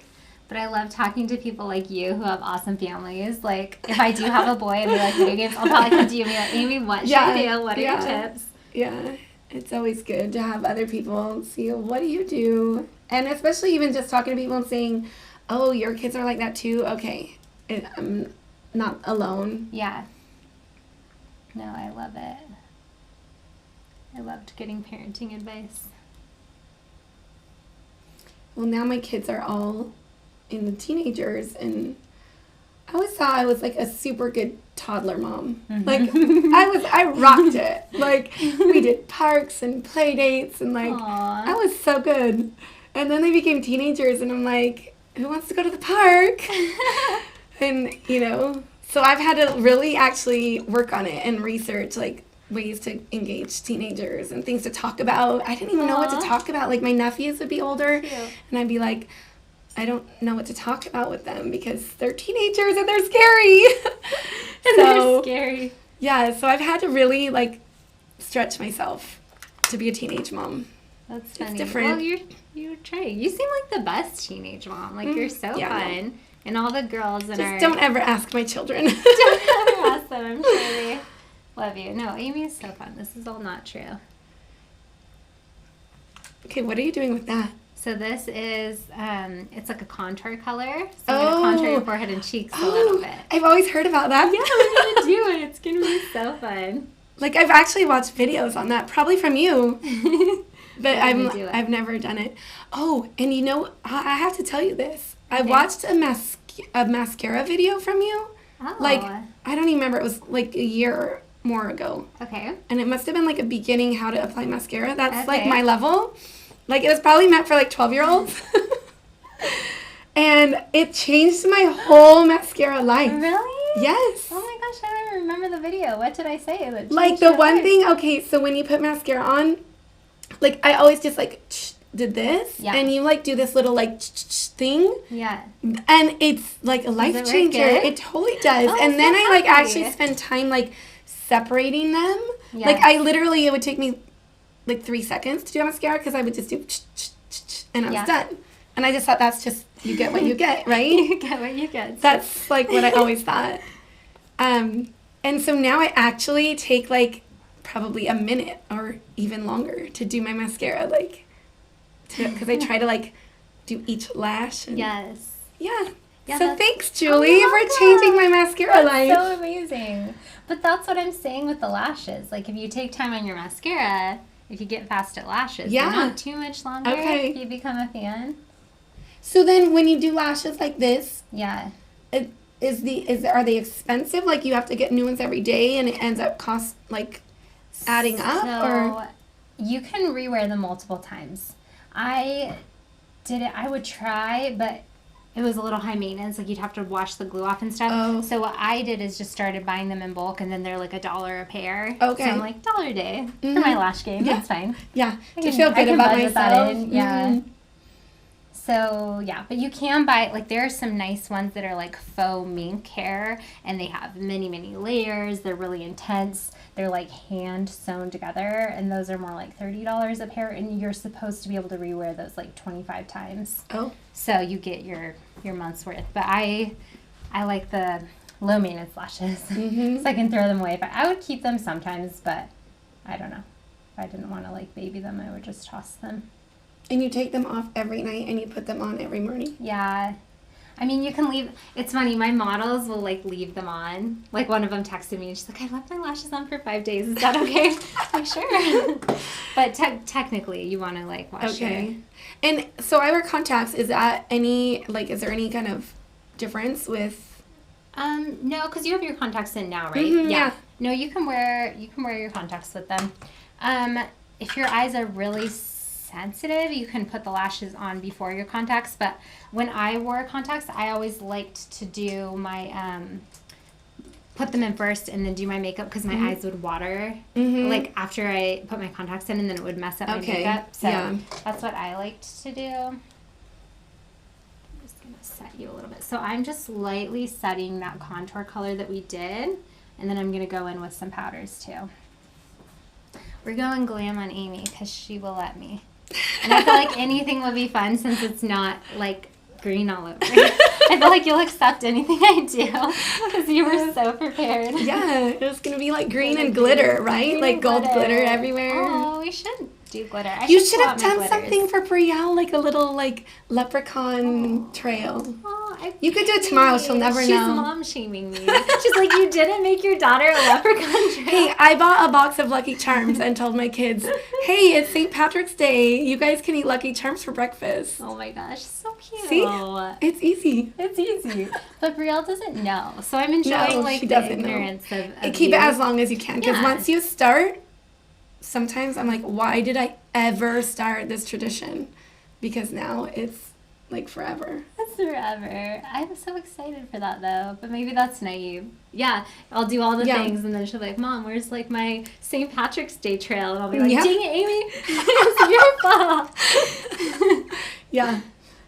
But I love talking to people like you who have awesome families. Like, if I do have a boy and they like video games, I'll probably come to you and be like, Amy, what should I do? What are your tips? Yeah, it's always good to have other people see, what do you do? And especially even just talking to people and saying, oh, your kids are like that too? Okay, I'm not alone. Yeah. No, I love it. I loved getting parenting advice. Well, now my kids are all in the teenagers, and I always thought I was like a super good toddler mom. Like I rocked it. Like we did parks and play dates, and like I was so good. And then they became teenagers, and I'm like, who wants to go to the park? And so I've had to really actually work on it and research like ways to engage teenagers and things to talk about. I didn't even know what to talk about. Like my nephews would be older, and I'd be like, I don't know what to talk about with them because they're teenagers and they're scary. They're scary. Yeah, so I've had to really like stretch myself to be a teenage mom. That's funny. It's different. Well, you're trying. You seem like the best teenage mom. Like you're so fun. And all the girls in our... Don't ever ask my children. Don't ever ask them. I'm sure they love you. No, Amy is so fun. This is all not true. Okay, what are you doing with that? So this is, it's like a contour color. So I'm going to contour your forehead and cheeks a little bit. I've always heard about that. Yeah, we're going to do it. It's going to be so fun. Like, I've actually watched videos on that, probably from you. But I've never done it. Oh, and I have to tell you this. I watched a mascara video from you. Oh. Like, I don't even remember. It was like a year or more ago. Okay. And it must have been like a beginning how to apply mascara. That's like Okay. my level. Like, it was probably meant for like 12-year-olds. And it changed my whole mascara life. Really? Yes. Oh my gosh, I don't even remember the video. What did I say? Like, the one thing, okay, so when you put mascara on, like, I always just like did this. Yeah. And you like do this little like thing. Yeah. And it's like a life changer. It totally does. Oh, and then so I like happy. actually spend time like separating them. Yes. Like, I literally, it would take me like 3 seconds to do a mascara because I would just do and I was done. And I just thought that's just, you get what you get, right? You get what you get. That's like what I always thought. And so now I actually take like probably a minute or even longer to do my mascara, like, because I try to like do each lash. And, yes. Yeah. Yeah, so thanks, Julie, for changing my mascara life. That's so amazing. But that's what I'm saying with the lashes. Like, if you take time on your mascara, if you get fast at lashes, they're not too much longer. Okay. If you become a fan. So then when you do lashes like this, yeah, are they expensive? Like, you have to get new ones every day and it ends up adding up? Or you can rewear them multiple times. I would try, but it was a little high maintenance. Like, you'd have to wash the glue off and stuff. Oh. So what I did is just started buying them in bulk, and then they're like $1 a pair. Okay. So I'm like, $1 a day for my lash game. Yeah. That's fine. Yeah. To feel good about myself. Yeah. Mm-hmm. So, yeah, but you can buy, like, there are some nice ones that are, like, faux mink hair, and they have many, many layers. They're really intense. They're, like, hand-sewn together, and those are more like $30 a pair, and you're supposed to be able to rewear those, like, 25 times. Oh. So you get your month's worth. But I like the low-maintenance lashes, Mm-hmm. so I can throw them away. But I would keep them sometimes, but I don't know. If I didn't want to, like, baby them, I would just toss them. And you take them off every night and you put them on every morning? Yeah. I mean, you can leave. It's funny. My models will, like, leave them on. Like, one of them texted me and she's like, I left my lashes on for 5 days. Is that okay? I'm like, sure. But technically, you want to, like, wash Okay. And so I wear contacts. Is that is there any kind of difference with? No, because you have your contacts in now, right? Mm-hmm, yeah. No, you can wear your contacts with them. If your eyes are really sensitive, you can put the lashes on before your contacts. But when I wore contacts, I always liked to do my put them in first and then do my makeup because my eyes would water like after I put my contacts in, and then it would mess up my makeup. So that's what I liked to do. I'm just gonna set you a little bit. So I'm just lightly setting that contour color that we did, and then I'm gonna go in with some powders too. We're going glam on Amy because she will let me. And I feel like anything will be fun since it's not, like, green all over. I feel like you'll accept anything I do because you were so prepared. Yeah, it was going to be, like, green and glitter, right? Like, gold glitter everywhere. Oh, we should do glitter. You should have done something for Brielle, like a little, like, leprechaun trail. Oh, you could do it tomorrow. She'll never know. She's mom shaming me. She's like, you didn't make your daughter a leprechaun trail. Hey, I bought a box of Lucky Charms and told my kids, hey, it's St. Patrick's Day. You guys can eat Lucky Charms for breakfast. Oh my gosh, so cute. See? It's easy. It's easy. But Brielle doesn't know. So I'm enjoying the ignorance of keep it as long as you can. Because once you start, sometimes I'm like, why did I ever start this tradition? Because now it's like forever. It's forever. I'm so excited for that though. But maybe that's naive. Yeah, I'll do all the things and then she'll be like, Mom, where's like my St. Patrick's Day trail? And I'll be like, dang it, Amy. It's your fault. Yeah.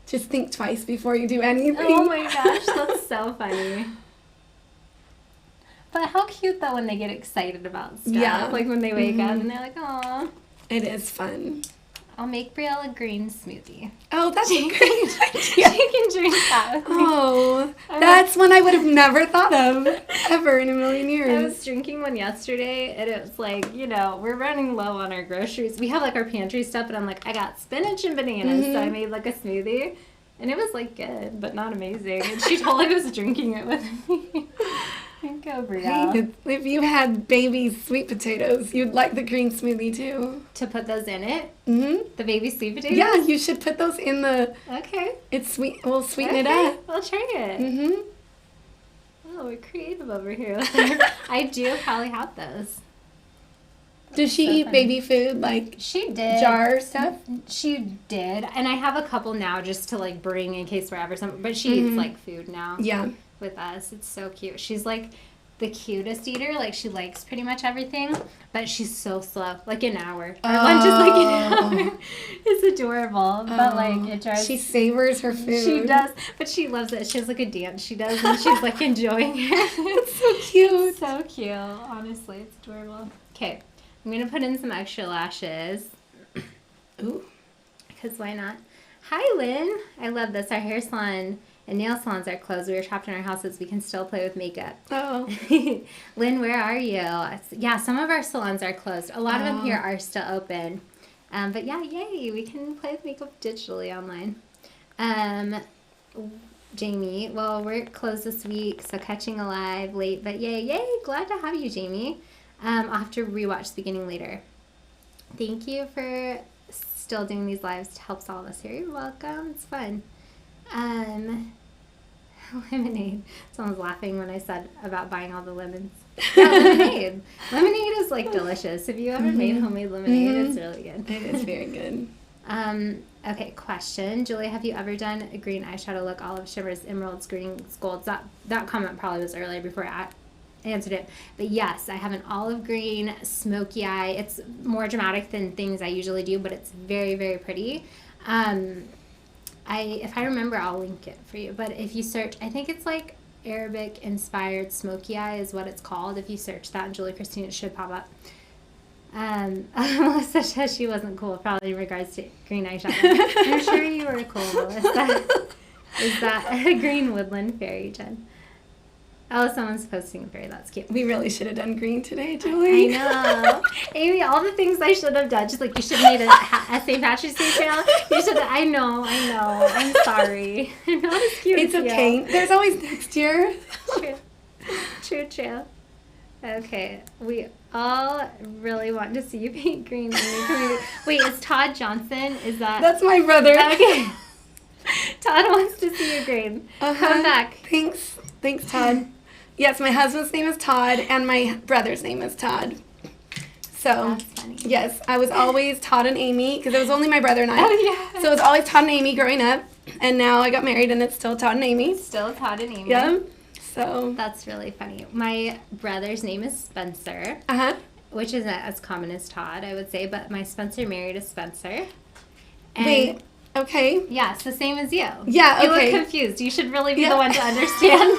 Just think twice before you do anything. Oh my gosh, that's so funny. But how cute though when they get excited about stuff. Yeah. Like when they wake up and they're like, aw. It is fun. I'll make Brielle a green smoothie. Oh, that's a great idea. She can drink that with me. Oh, that's one I would have never thought of ever in a million years. I was drinking one yesterday, and it was like, we're running low on our groceries. We have like our pantry stuff, and I'm like, I got spinach and bananas, so I made like a smoothie. And it was like good, but not amazing. And she totally was drinking it with me. HANGOUT, yeah. Hey, if you had baby sweet potatoes, you'd like the green smoothie too. To put those in it? Mm-hmm. The baby sweet potatoes? Yeah, you should put those in the... Okay. It's sweet. We'll sweeten it up. I'll try it. Mm-hmm. Oh, we're creative over here. I do probably have those. Does she eat baby food, like she did jar stuff? She did, and I have a couple now just to like bring in case we're ever something. But she eats like food now. Yeah. With us, it's so cute. She's like the cutest eater. Like she likes pretty much everything, but she's so slow. Like an hour. Our lunch is like an hour. It's adorable, but like it drives. She savors her food. She does, but she loves it. She has like a dance she does, and she's like enjoying it. It's so cute. It's so cute. Honestly, it's adorable. Okay. I'm going to put in some extra lashes. Ooh. Because why not? Hi, Lynn. I love this. Our hair salon and nail salons are closed. We were trapped in our houses. We can still play with makeup. Oh. Lynn, where are you? Yeah, some of our salons are closed. A lot of them here are still open. But yeah, yay. We can play with makeup digitally online. Jamie, well, we're closed this week, so catching alive late. But yay. Glad to have you, Jamie. I'll have to rewatch the beginning later. Thank you for still doing these lives. It helps all of us here. You're welcome. It's fun. Lemonade. Someone's laughing when I said about buying all the lemons. Yeah, lemonade. Lemonade is like delicious. Have you ever made homemade lemonade? It's really good. It is very good. Okay, question. Julie, have you ever done a green eyeshadow look? Olive shimmers, emeralds, greens, golds. That comment probably was earlier before I answered it. But yes, I have an olive green smoky eye. It's more dramatic than things I usually do, but it's very, very pretty. If I remember, I'll link it for you. But if you search, I think it's like Arabic inspired smoky eye is what it's called. If you search that in Julie Christine, it should pop up. Melissa says she wasn't cool, probably in regards to green eyeshadow. I'm sure you were cool, Melissa. Is that a green woodland fairy, Jen? Oh, someone's posting a fairy. That's cute. We really should have done green today, Julie. I know. Amy, all the things I should have done. Just like you should have made a St. Patrick's Day trail. You should have. I know. I'm sorry. I'm not as cute It's as okay. you. There's always next year. True. Okay. We all really want to see you paint green. Wait, is Todd Johnson? Is that? That's my brother. Okay. Todd wants to see you green. Come back. Thanks, Todd. Yes, my husband's name is Todd, and my brother's name is Todd. So, that's funny. Yes, I was always Todd and Amy, because it was only my brother and I. Oh, yeah. So it was always Todd and Amy growing up, and now I got married, and it's still Todd and Amy. Still Todd and Amy. Yeah. So. That's really funny. My brother's name is Spencer, which isn't as common as Todd, I would say, but my Spencer married a Spencer. And wait. Okay. Yeah, it's the same as you. Yeah, okay. You look confused. You should really be the one to understand.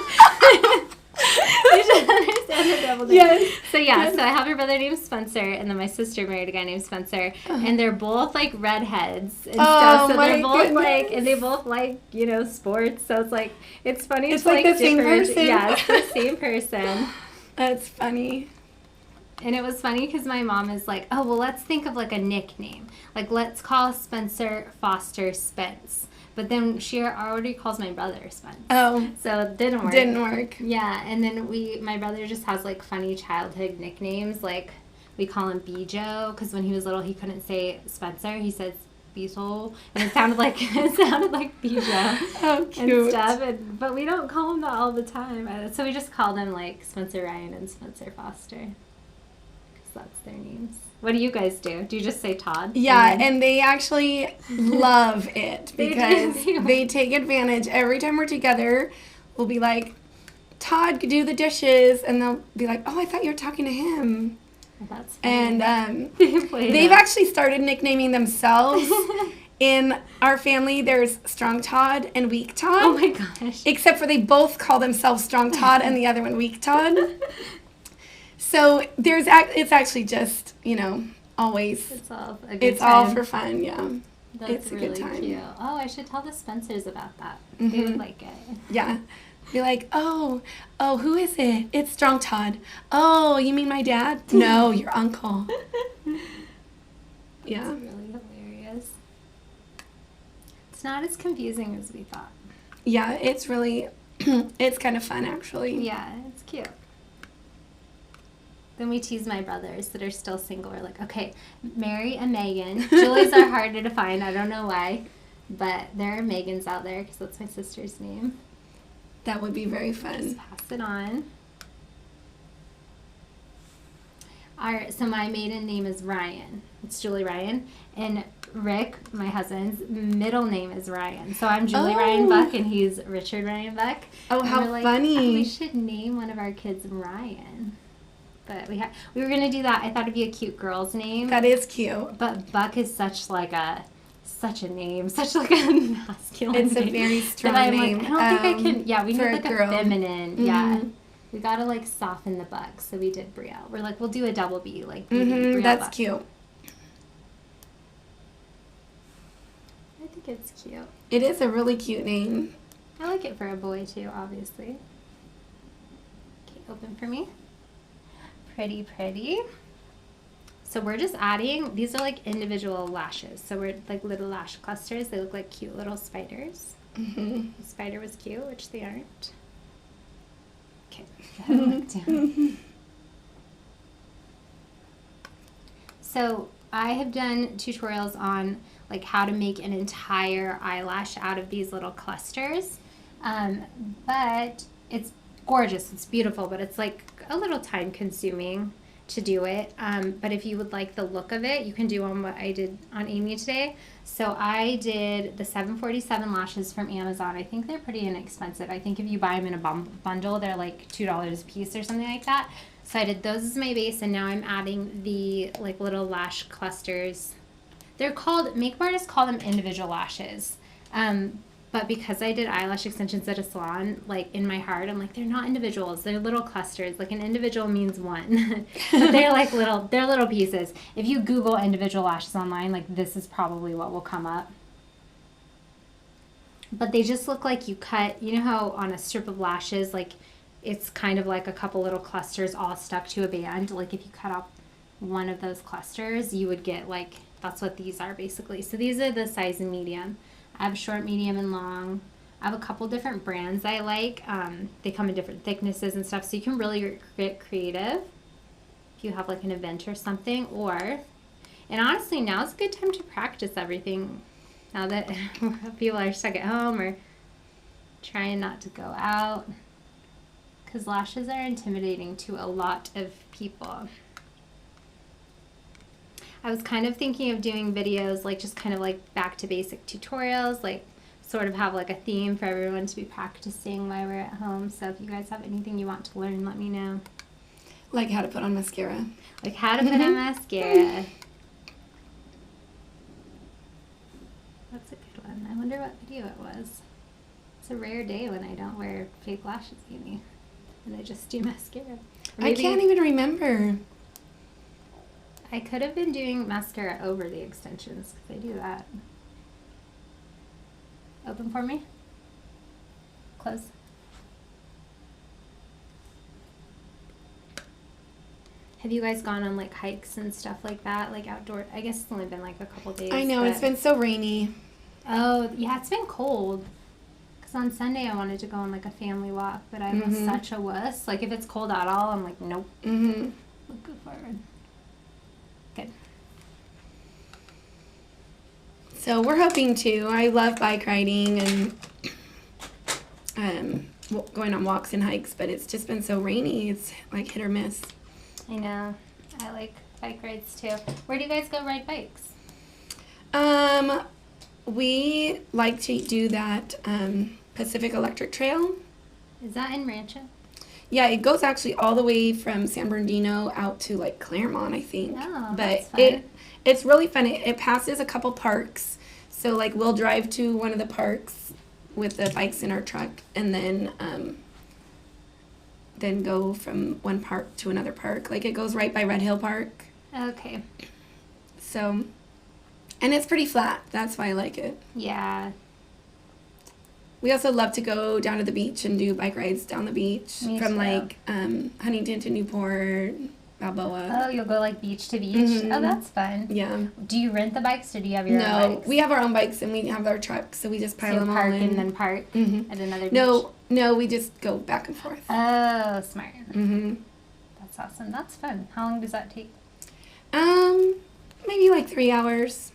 You should understand the double name. Yes. So so I have a brother named Spencer, and then my sister married a guy named Spencer, and they're both like redheads and stuff. So they're both like, and they both like sports. So it's like it's funny. It's like the same person. Yeah, it's the same person. That's funny. And it was funny because my mom is like, oh, well, let's think of like a nickname. Like, let's call Spencer Foster Spence. But then she already calls my brother Spence. Oh. So it didn't work. Didn't work. Yeah. And then my brother just has like funny childhood nicknames. Like, we call him Bijo because when he was little, he couldn't say Spencer. He said Bijo. And it sounded like Bijo. Oh, cute. And stuff. But we don't call him that all the time. So we just called him like Spencer Ryan and Spencer Foster. That's their names. What do you guys do? Do you just say Todd? Yeah, and they actually love it because they take advantage. Every time we're together, we'll be like, Todd, do the dishes. And they'll be like, oh, I thought you were talking to him. Well, that's funny. And they've actually started nicknaming themselves. In our family, there's Strong Todd and Weak Todd. Oh, my gosh. Except for they both call themselves Strong Todd and the other one Weak Todd. So it's actually just, always. It's all a good time. It's all for fun, yeah. That's it's a really good time. Cute. Oh, I should tell the Spencers about that. They would like it. Yeah. Be like, oh, who is it? It's Strong Todd. Oh, you mean my dad? No, your uncle. Yeah. That's really hilarious. It's not as confusing as we thought. Yeah, it's really, it's kind of fun, actually. Yeah, it's cute. Then we tease my brothers that are still single. We're like, okay, Mary and Megan. Julie's are harder to find. I don't know why. But there are Megans out there because that's my sister's name. That would be very fun. Just pass it on. So my maiden name is Ryan. It's Julie Ryan. And Rick, my husband's middle name is Ryan. So I'm Julie Ryan Buck and he's Richard Ryan Buck. Oh, and how we're like, funny. Oh, we should name one of our kids Ryan. But we were going to do that. I thought it'd be a cute girl's name. That is cute. But Buck is such a name, such like a masculine It's name. a very strong name. name. I don't think I can. Yeah, we need like girl. a feminine. Mm-hmm. Yeah. We gotta like soften the Buck, so we did Brielle. We're like, we'll do a double B, like Brielle that's Buck. cute. I think it's cute. It is a really cute name. I like it for a boy too, obviously. Okay, open for me. Pretty, pretty. So we're just adding, these are like individual lashes. So we're like little lash clusters. They look like cute little spiders. The spider was cute, which they aren't. Okay, go ahead and look down. So I have done tutorials on like how to make an entire eyelash out of these little clusters. But it's gorgeous, it's beautiful, but it's like a little time consuming to do it. But if you would like the look of it, you can do on what I did on Amy today. So I did the 747 lashes from Amazon. I think they're pretty inexpensive. I think if you buy them in a bundle, they're like $2 a piece or something like that. So I did those as my base, and now I'm adding the like little lash clusters. They're called, makeup artists call them individual lashes. But because I did eyelash extensions at a salon, like in my heart, I'm like, they're not individuals. They're little clusters. Like an individual means one. But they're like they're little pieces. If you Google individual lashes online, like this is probably what will come up. But they just look like you cut, you know how on a strip of lashes, like it's kind of like a couple little clusters all stuck to a band. Like if you cut off one of those clusters, you would get like, that's what these are basically. So these are the size medium. I have short, medium, and long. I have a couple different brands I like. They come in different thicknesses and stuff, so you can really get creative if you have like an event or something. And honestly, now's a good time to practice everything. Now that people are stuck at home or trying not to go out, because lashes are intimidating to a lot of people. I was kind of thinking of doing videos like just kind of like back to basic tutorials, like sort of have like a theme for everyone to be practicing while we're at home. So if you guys have anything you want to learn, let me know. Like how to put on mascara. Like how to put on mascara. That's a good one. I wonder what video it was. It's a rare day when I don't wear fake lashes, Amy, and I just do mascara. I can't even remember. I could have been doing mascara over the extensions because I do that. Open for me. Close. Have you guys gone on like hikes and stuff like that, like outdoor? I guess it's only been like a couple days. I know, it's been so rainy. Oh, yeah, it's been cold. Because on Sunday I wanted to go on like a family walk, but I was such a wuss. Like if it's cold at all, I'm like, nope. Look forward. Good. So we're hoping to. I love bike riding and going on walks and hikes, but it's just been so rainy. It's like hit or miss. I know. I like bike rides too. Where do you guys go ride bikes? We like to do that Pacific Electric Trail. Is that in Rancho? Yeah, it goes actually all the way from San Bernardino out to like Claremont, I think. Oh, but that's fun. It's really fun. It passes a couple parks. So like we'll drive to one of the parks with the bikes in our truck and then go from one park to another park. Like it goes right by Red Hill Park. Okay. So, and it's pretty flat. That's why I like it. Yeah. We also love to go down to the beach and do bike rides down the beach. Me from too. like Huntington to Newport, Balboa. Oh, you'll go like beach to beach? Oh, that's fun. Yeah. Do you rent the bikes or do you have your own bikes? We have our own bikes and we have our trucks, so we just pile them all park in. and then park at another beach? No, we just go back and forth. Oh, smart. That's That's awesome. That's fun. How long does that take? Maybe like 3 hours.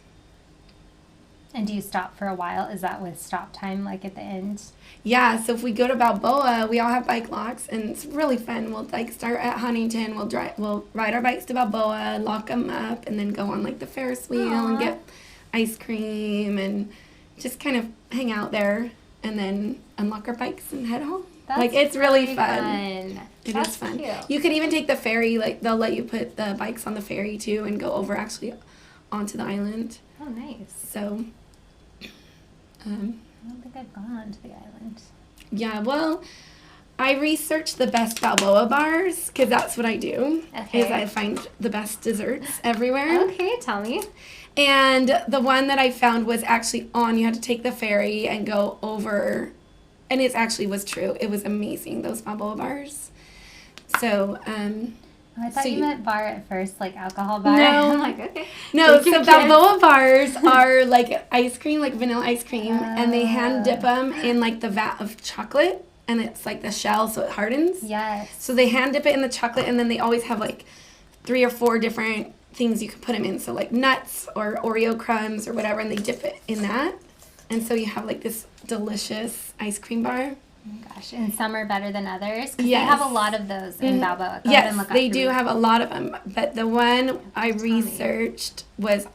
And do you stop for a while? Is that with stop time, like at the end? Yeah, so if we go to Balboa, we all have bike locks, and it's really fun. We'll like start at Huntington. We'll ride our bikes to Balboa, lock them up, and then go on like the Ferris wheel and get ice cream and just kind of hang out there, and then unlock our bikes and head home. Like it's really fun. It is fun. Cute. You could even take the ferry. Like they'll let you put the bikes on the ferry too and go over actually onto the island. Oh, nice. So. I don't think I've gone onto the island. Yeah, well, I researched the best Balboa bars because that's what I do. Okay. Is I find the best desserts everywhere. Okay, tell me. And the one that I found was actually you had to take the ferry and go over, and it actually was true. It was amazing, those Balboa bars. So, I thought you meant bar at first, like alcohol bar. No. I'm like, okay. No, so Balboa bars are like ice cream, like vanilla ice cream, and they hand dip them in like the vat of chocolate, and it's like the shell, so it hardens. Yes. So they hand dip it in the chocolate, and then they always have like 3 or 4 different things you can put them in. So like nuts or Oreo crumbs or whatever, and they dip it in that. And so you have like this delicious ice cream bar. Oh gosh, and some are better than others because they have a lot of those in Balboa. Yes, they do have a lot of them. But the one I researched was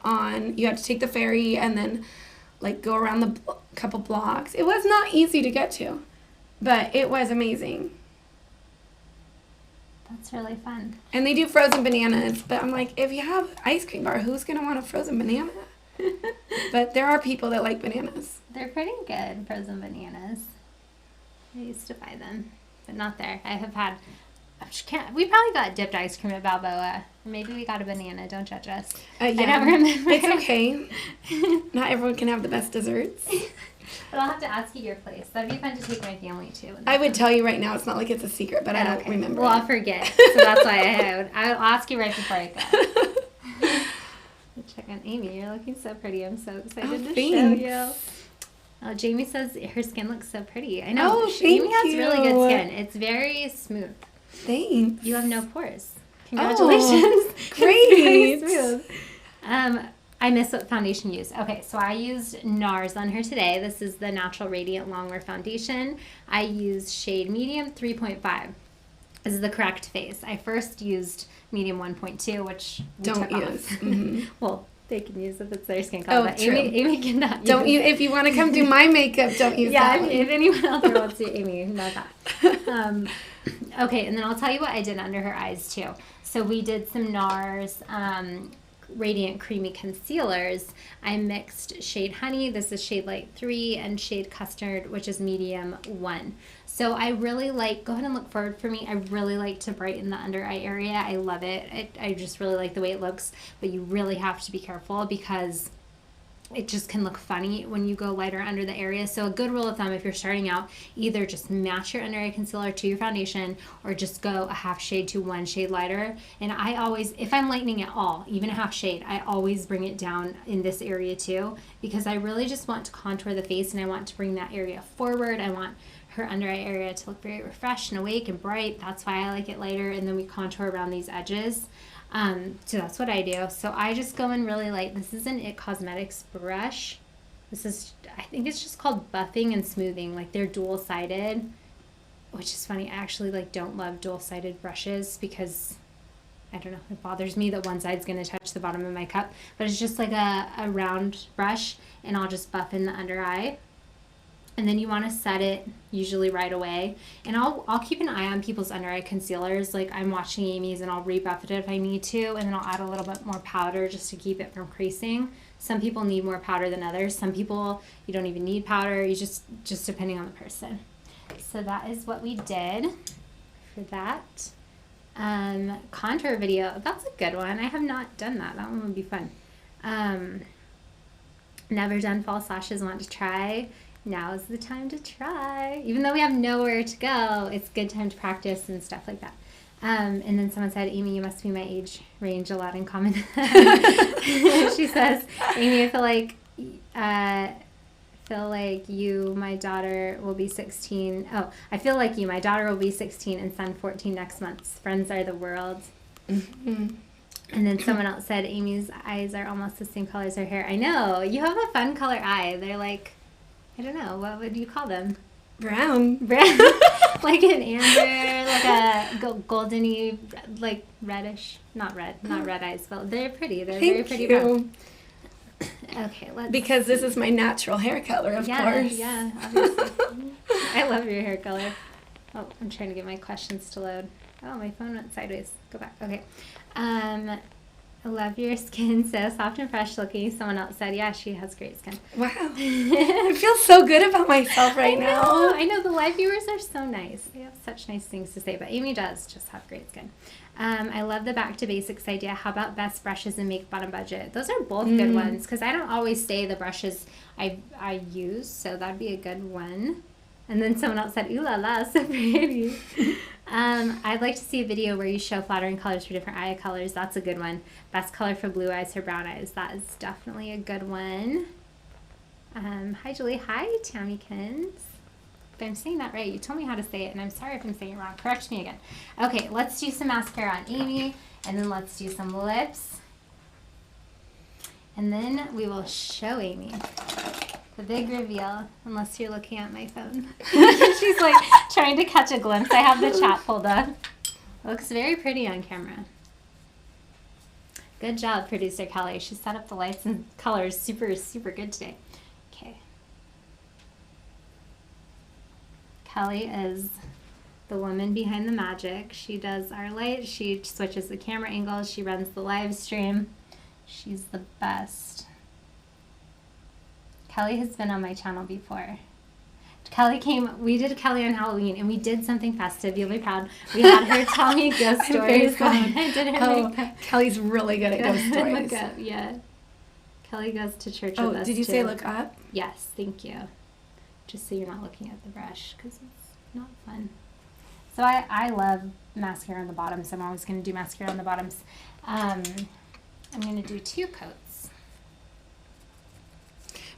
you had to take the ferry and then like go around the couple blocks. It was not easy to get to, but it was amazing. That's really fun. And they do frozen bananas, but I'm like, if you have ice cream bar, who's going to want a frozen banana? But there are people that like bananas. They're pretty good, frozen bananas. I used to buy them, but not there. We probably got dipped ice cream at Balboa. Maybe we got a banana. Don't judge us. Yeah. I don't remember. It's okay. Not everyone can have the best desserts. But I'll have to ask you your place. That'd be fun to take my family to. I would tell you right now. It's not like it's a secret, but I don't remember. Well, I'll forget. So that's why I'll ask you right before I go. Check on Amy. You're looking so pretty. I'm so excited to show you. Oh, Jamie says her skin looks so pretty. I know. Oh, Amy has really good skin. It's very smooth. Thanks. You have no pores. Congratulations. Oh, great. Very smooth. I missed what foundation you used. Okay, so I used NARS on her today. This is the Natural Radiant Longwear Foundation. I used shade medium 3.5. This is the correct face. I first used medium 1.2, which we don't took use. Off. Mm-hmm. Well, they can use if it's their skin color. But true. Amy cannot use. Don't you? If you want to come do my makeup, don't use that. Yeah, if anyone else wants to, Amy, not that. Okay, and then I'll tell you what I did under her eyes too. So we did some NARS Radiant Creamy Concealers. I mixed shade Honey, this is shade Light 3, and shade Custard, which is medium 1. So I really like, go ahead and look forward for me, I really like to brighten the under eye area. I love it. I just really like the way it looks, but you really have to be careful because it just can look funny when you go lighter under the area. So a good rule of thumb, if you're starting out, either just match your under eye concealer to your foundation or just go a half shade to 1 shade lighter. And I always, if I'm lightening at all, even a half shade, I always bring it down in this area too, because I really just want to contour the face and I want to bring that area forward. I want her under eye area to look very refreshed and awake and bright. That's why I like it lighter. And then we contour around these edges. So that's what I do. So I just go in really light. This is an IT Cosmetics brush. This is, I think it's just called buffing and smoothing. Like they're dual-sided, which is funny. I actually like don't love dual-sided brushes because I don't know, it bothers me that one side's going to touch the bottom of my cup. But it's just like a round brush, and I'll just buff in the under eye. And then you want to set it usually right away. And I'll keep an eye on people's under eye concealers. Like I'm watching Amy's and I'll rebuff it if I need to. And then I'll add a little bit more powder just to keep it from creasing. Some people need more powder than others. Some people, you don't even need powder. You just depending on the person. So that is what we did for that. Contour video. That's a good one. I have not done that. That one would be fun. Never done false lashes. Want to try. Now is the time to try. Even though we have nowhere to go, it's a good time to practice and stuff like that. And then someone said, Amy, you must be my age range, a lot in common. She says, Amy, I feel like feel like you, my daughter, will be 16. Oh, I feel like you, my daughter will be 16 and son 14 next month. Friends are the world. Mm-hmm. And then someone else said, Amy's eyes are almost the same color as her hair. I know. You have a fun color eye. They're like, I don't know. What would you call them? Brown. Brown. Like an amber, like a goldeny, like reddish. Not red eyes, but they're pretty. They're very pretty brown. Okay, let's. Because this is my natural hair color, of course. Yeah, obviously. I love your hair color. Oh, I'm trying to get my questions to load. Oh, my phone went sideways. Go back. Okay. I love your skin, so soft and fresh looking. Someone else said, yeah, she has great skin. Wow. I feel so good about myself right now. I know. The live viewers are so nice. They have such nice things to say, but Amy does just have great skin. I love the back to basics idea. How about best brushes and make bottom budget? Those are both good ones because I don't always stay the brushes I use, so that'd be a good one. And then someone else said, ooh la la, so pretty. I'd like to see a video where you show flattering colors for different eye colors. That's a good one. Best color for blue eyes for brown eyes. That is definitely a good one. Hi, Julie. Hi, Tammykins. If I'm saying that right, you told me how to say it, and I'm sorry if I'm saying it wrong. Correct me again. Okay, let's do some mascara on Amy, and then let's do some lips. And then we will show Amy the big reveal, unless you're looking at my phone. She's like trying to catch a glimpse. I have the chat pulled up. It looks very pretty on camera. Good job, producer Kelly. She set up the lights and colors super, super good today. Okay. Kelly is the woman behind the magic. She does our lights. She switches the camera angles. She runs the live stream. She's the best. Kelly has been on my channel before. Kelly came, we did Kelly on Halloween, and we did something festive. You'll be proud. We had her tell me ghost stories. I did her makeup. Kelly's really good at ghost stories. Look up, yeah. Kelly goes to church with us, did you too. say look up? Yes, thank you. Just so you're not looking at the brush, because it's not fun. So I love mascara on the bottoms. I'm always going to do mascara on the bottoms. I'm going to do 2 coats.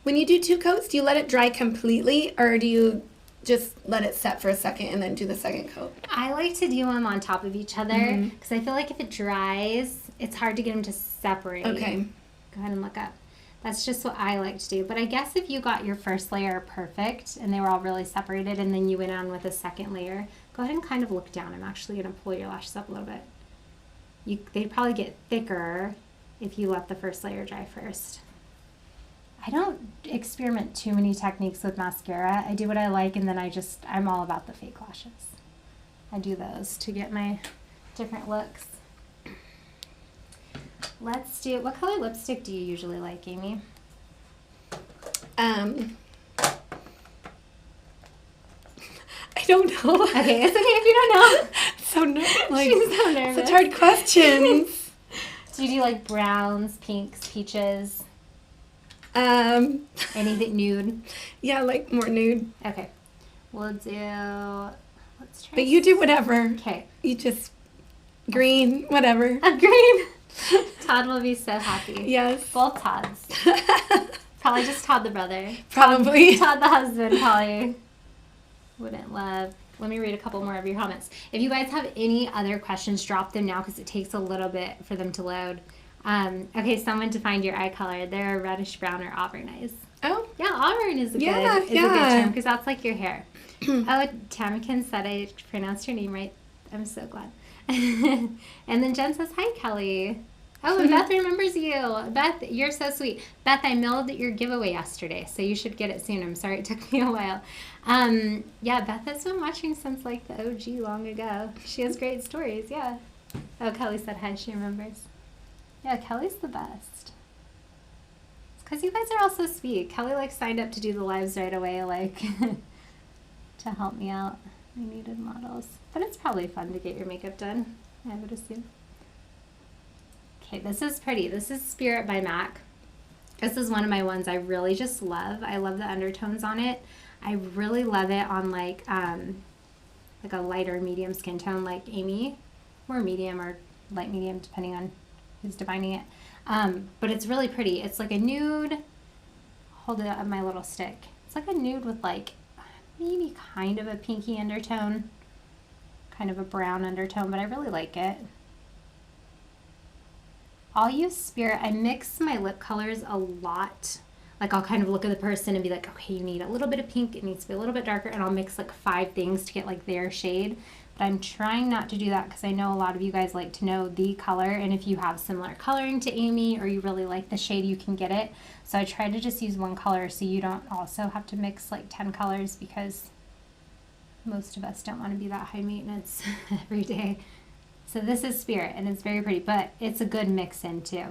When you do 2 coats, do you let it dry completely, or do you just let it set for a second and then do the second coat? I like to do them on top of each other because I feel like if it dries, it's hard to get them to separate. Okay. Go ahead and look up. That's just what I like to do. But I guess if you got your first layer perfect and they were all really separated and then you went on with a second layer, go ahead and kind of look down. I'm actually going to pull your lashes up a little bit. They'd probably get thicker if you let the first layer dry first. I don't experiment too many techniques with mascara. I do what I like, and then I'm all about the fake lashes. I do those to get my different looks. Let's do, what color lipstick do you usually like, Amy? I don't know. Okay, it's okay if you don't know. She's so nervous. Such hard questions. Do you do like browns, pinks, peaches? Anything nude? Yeah, like more nude. Okay. We'll do, let's try. But you do whatever. Okay. You just, green, whatever. Green. Todd will be so happy. Yes. Both Todds. Probably just Todd the brother. Probably. Todd the husband probably wouldn't love. Let me read a couple more of your comments. If you guys have any other questions, drop them now because it takes a little bit for them to load. Okay, someone defined your eye color. They're reddish brown or auburn eyes. Oh. Yeah, auburn is a good term because that's like your hair. Oh, Tamikin said I pronounced your name right. I'm so glad. And then Jen says, hi, Kelly. Oh, and Beth remembers you. Beth, you're so sweet. Beth, I mailed your giveaway yesterday, so you should get it soon. I'm sorry it took me a while. Yeah, Beth has been watching since like the OG long ago. She has great stories, yeah. Oh, Kelly said hi, she remembers. Yeah, Kelly's the best. It's because you guys are all so sweet. Kelly like signed up to do the lives right away, like to help me out. I needed models. But it's probably fun to get your makeup done, I would assume. Okay, this is pretty. This is Spirit by MAC. This is one of my ones I really just love. I love the undertones on it. I really love it on like a lighter medium skin tone like Amy, or medium or light medium depending on who's defining it. But it's really pretty. It's like a nude. Hold it up my little stick. It's like a nude with like maybe kind of a pinky undertone, kind of a brown undertone, but I really like it. I'll use Spirit. I mix my lip colors a lot. Like I'll kind of look at the person and be like, okay, you need a little bit of pink. It needs to be a little bit darker. And I'll mix like 5 things to get like their shade. But I'm trying not to do that because I know a lot of you guys like to know the color. And if you have similar coloring to Amy or you really like the shade, you can get it. So I try to just use one color so you don't also have to mix like 10 colors because most of us don't want to be that high maintenance every day. So this is Spirit and it's very pretty, but it's a good mix in too.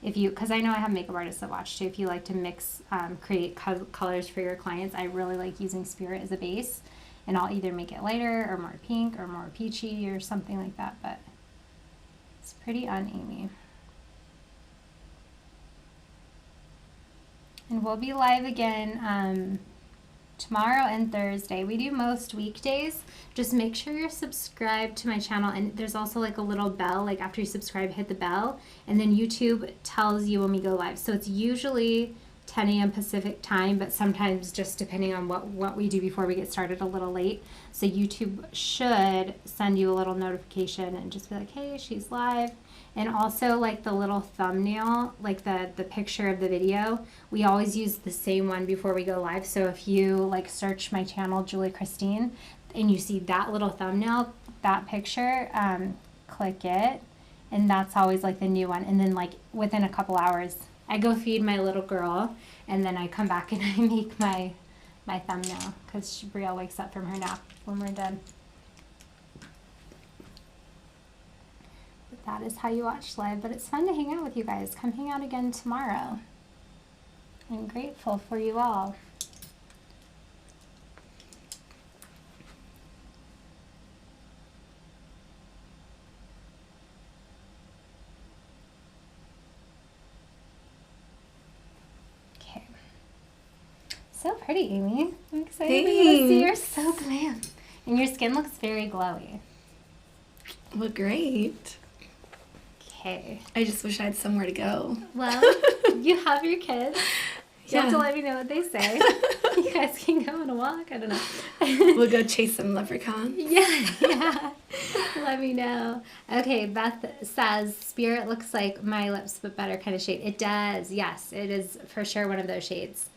If you, because I know I have makeup artists that watch too, if you like to mix, create colors for your clients, I really like using Spirit as a base. And I'll either make it lighter or more pink or more peachy or something like that, but it's pretty on Amy. And we'll be live again tomorrow and Thursday. We do most weekdays. Just make sure you're subscribed to my channel, and there's also like a little bell, like after you subscribe, hit the bell, and then YouTube tells you when we go live. So it's usually 10 a.m. Pacific time, but sometimes just depending on what we do before we get started, a little late. So YouTube should send you a little notification and just be like, hey, she's live. And also like the little thumbnail, like the picture of the video, we always use the same one before we go live. So if you like search my channel, Julie Christine, and you see that little thumbnail, that picture, click it. And that's always like the new one. And then like within a couple hours, I go feed my little girl, and then I come back and I make my thumbnail because Brielle wakes up from her nap when we're done. But that is how you watch live, but it's fun to hang out with you guys. Come hang out again tomorrow. I'm grateful for you all. So pretty, Amy. I'm excited to see you're so glam. And your skin looks very glowy. Well, great. Okay. I just wish I had somewhere to go. Well, you have your kids. You have to let me know what they say. You guys can go on a walk. I don't know. We'll go chase some leprechauns. Yeah. Let me know. Okay, Beth says, Spirit looks like my lips, but better kind of shade. It does. Yes, it is for sure one of those shades.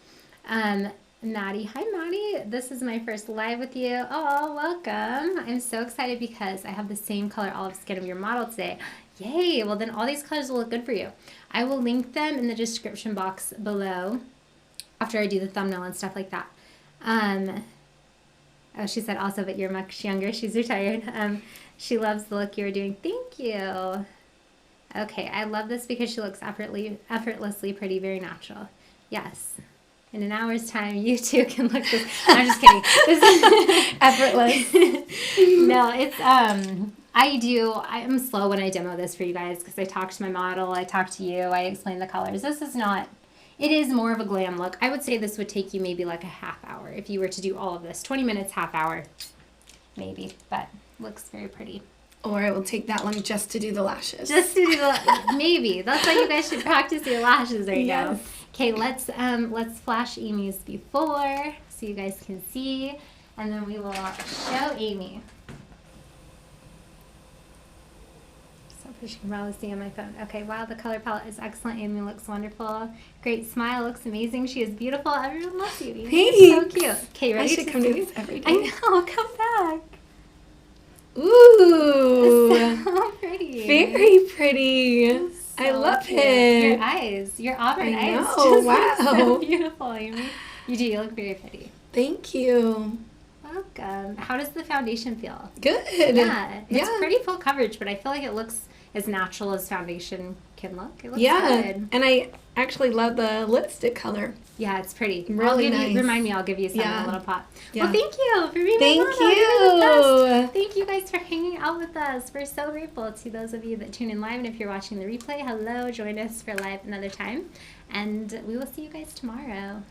Maddie, hi Maddie, this is my first live with you. Oh, welcome. I'm so excited because I have the same color olive skin of your model today. Yay, well then all these colors will look good for you. I will link them in the description box below after I do the thumbnail and stuff like that. Oh, she said also, but you're much younger. She's retired. She loves the look you're doing. Thank you. Okay, I love this because she looks effortlessly pretty, very natural. Yes. In an hour's time, you too can look this. I'm just kidding. This is effortless. No, it's I'm slow when I demo this for you guys because I talk to my model, I talk to you, I explain the colors. This is not. It is more of a glam look. I would say this would take you maybe like a half hour if you were to do all of this. 20 minutes, half hour, maybe, but looks very pretty. Or it will take that long just to do the lashes. Just to do the maybe. That's why you guys should practice your lashes right now. Okay, let's flash Amy's before so you guys can see, and then we will show Amy. So you can probably see on my phone. Okay, wow, the color palette is excellent. Amy looks wonderful. Great smile, looks amazing. She is beautiful. Everyone loves you, Amy. Thanks. So cute. Okay, ready I should come do this every day. I know. Come back. Ooh. So pretty. Very pretty. So I love cute. it. Your eyes. Your auburn I eyes. know. Just Wow. look so beautiful, Amy. You do. You look very pretty. Thank you. Welcome. How does the foundation feel? Good. Yeah. It's pretty full coverage, but I feel like it looks as natural as foundation can look. It looks good. And I actually love the lipstick color. Yeah, it's pretty. Really nice. Remind me, I'll give you some in a little pot. Yeah. Well, thank you for being Thank my model. you. You're the best. Thank you guys for hanging out with us. We're so grateful to those of you that tune in live. And if you're watching the replay, hello. Join us for live another time. And we will see you guys tomorrow.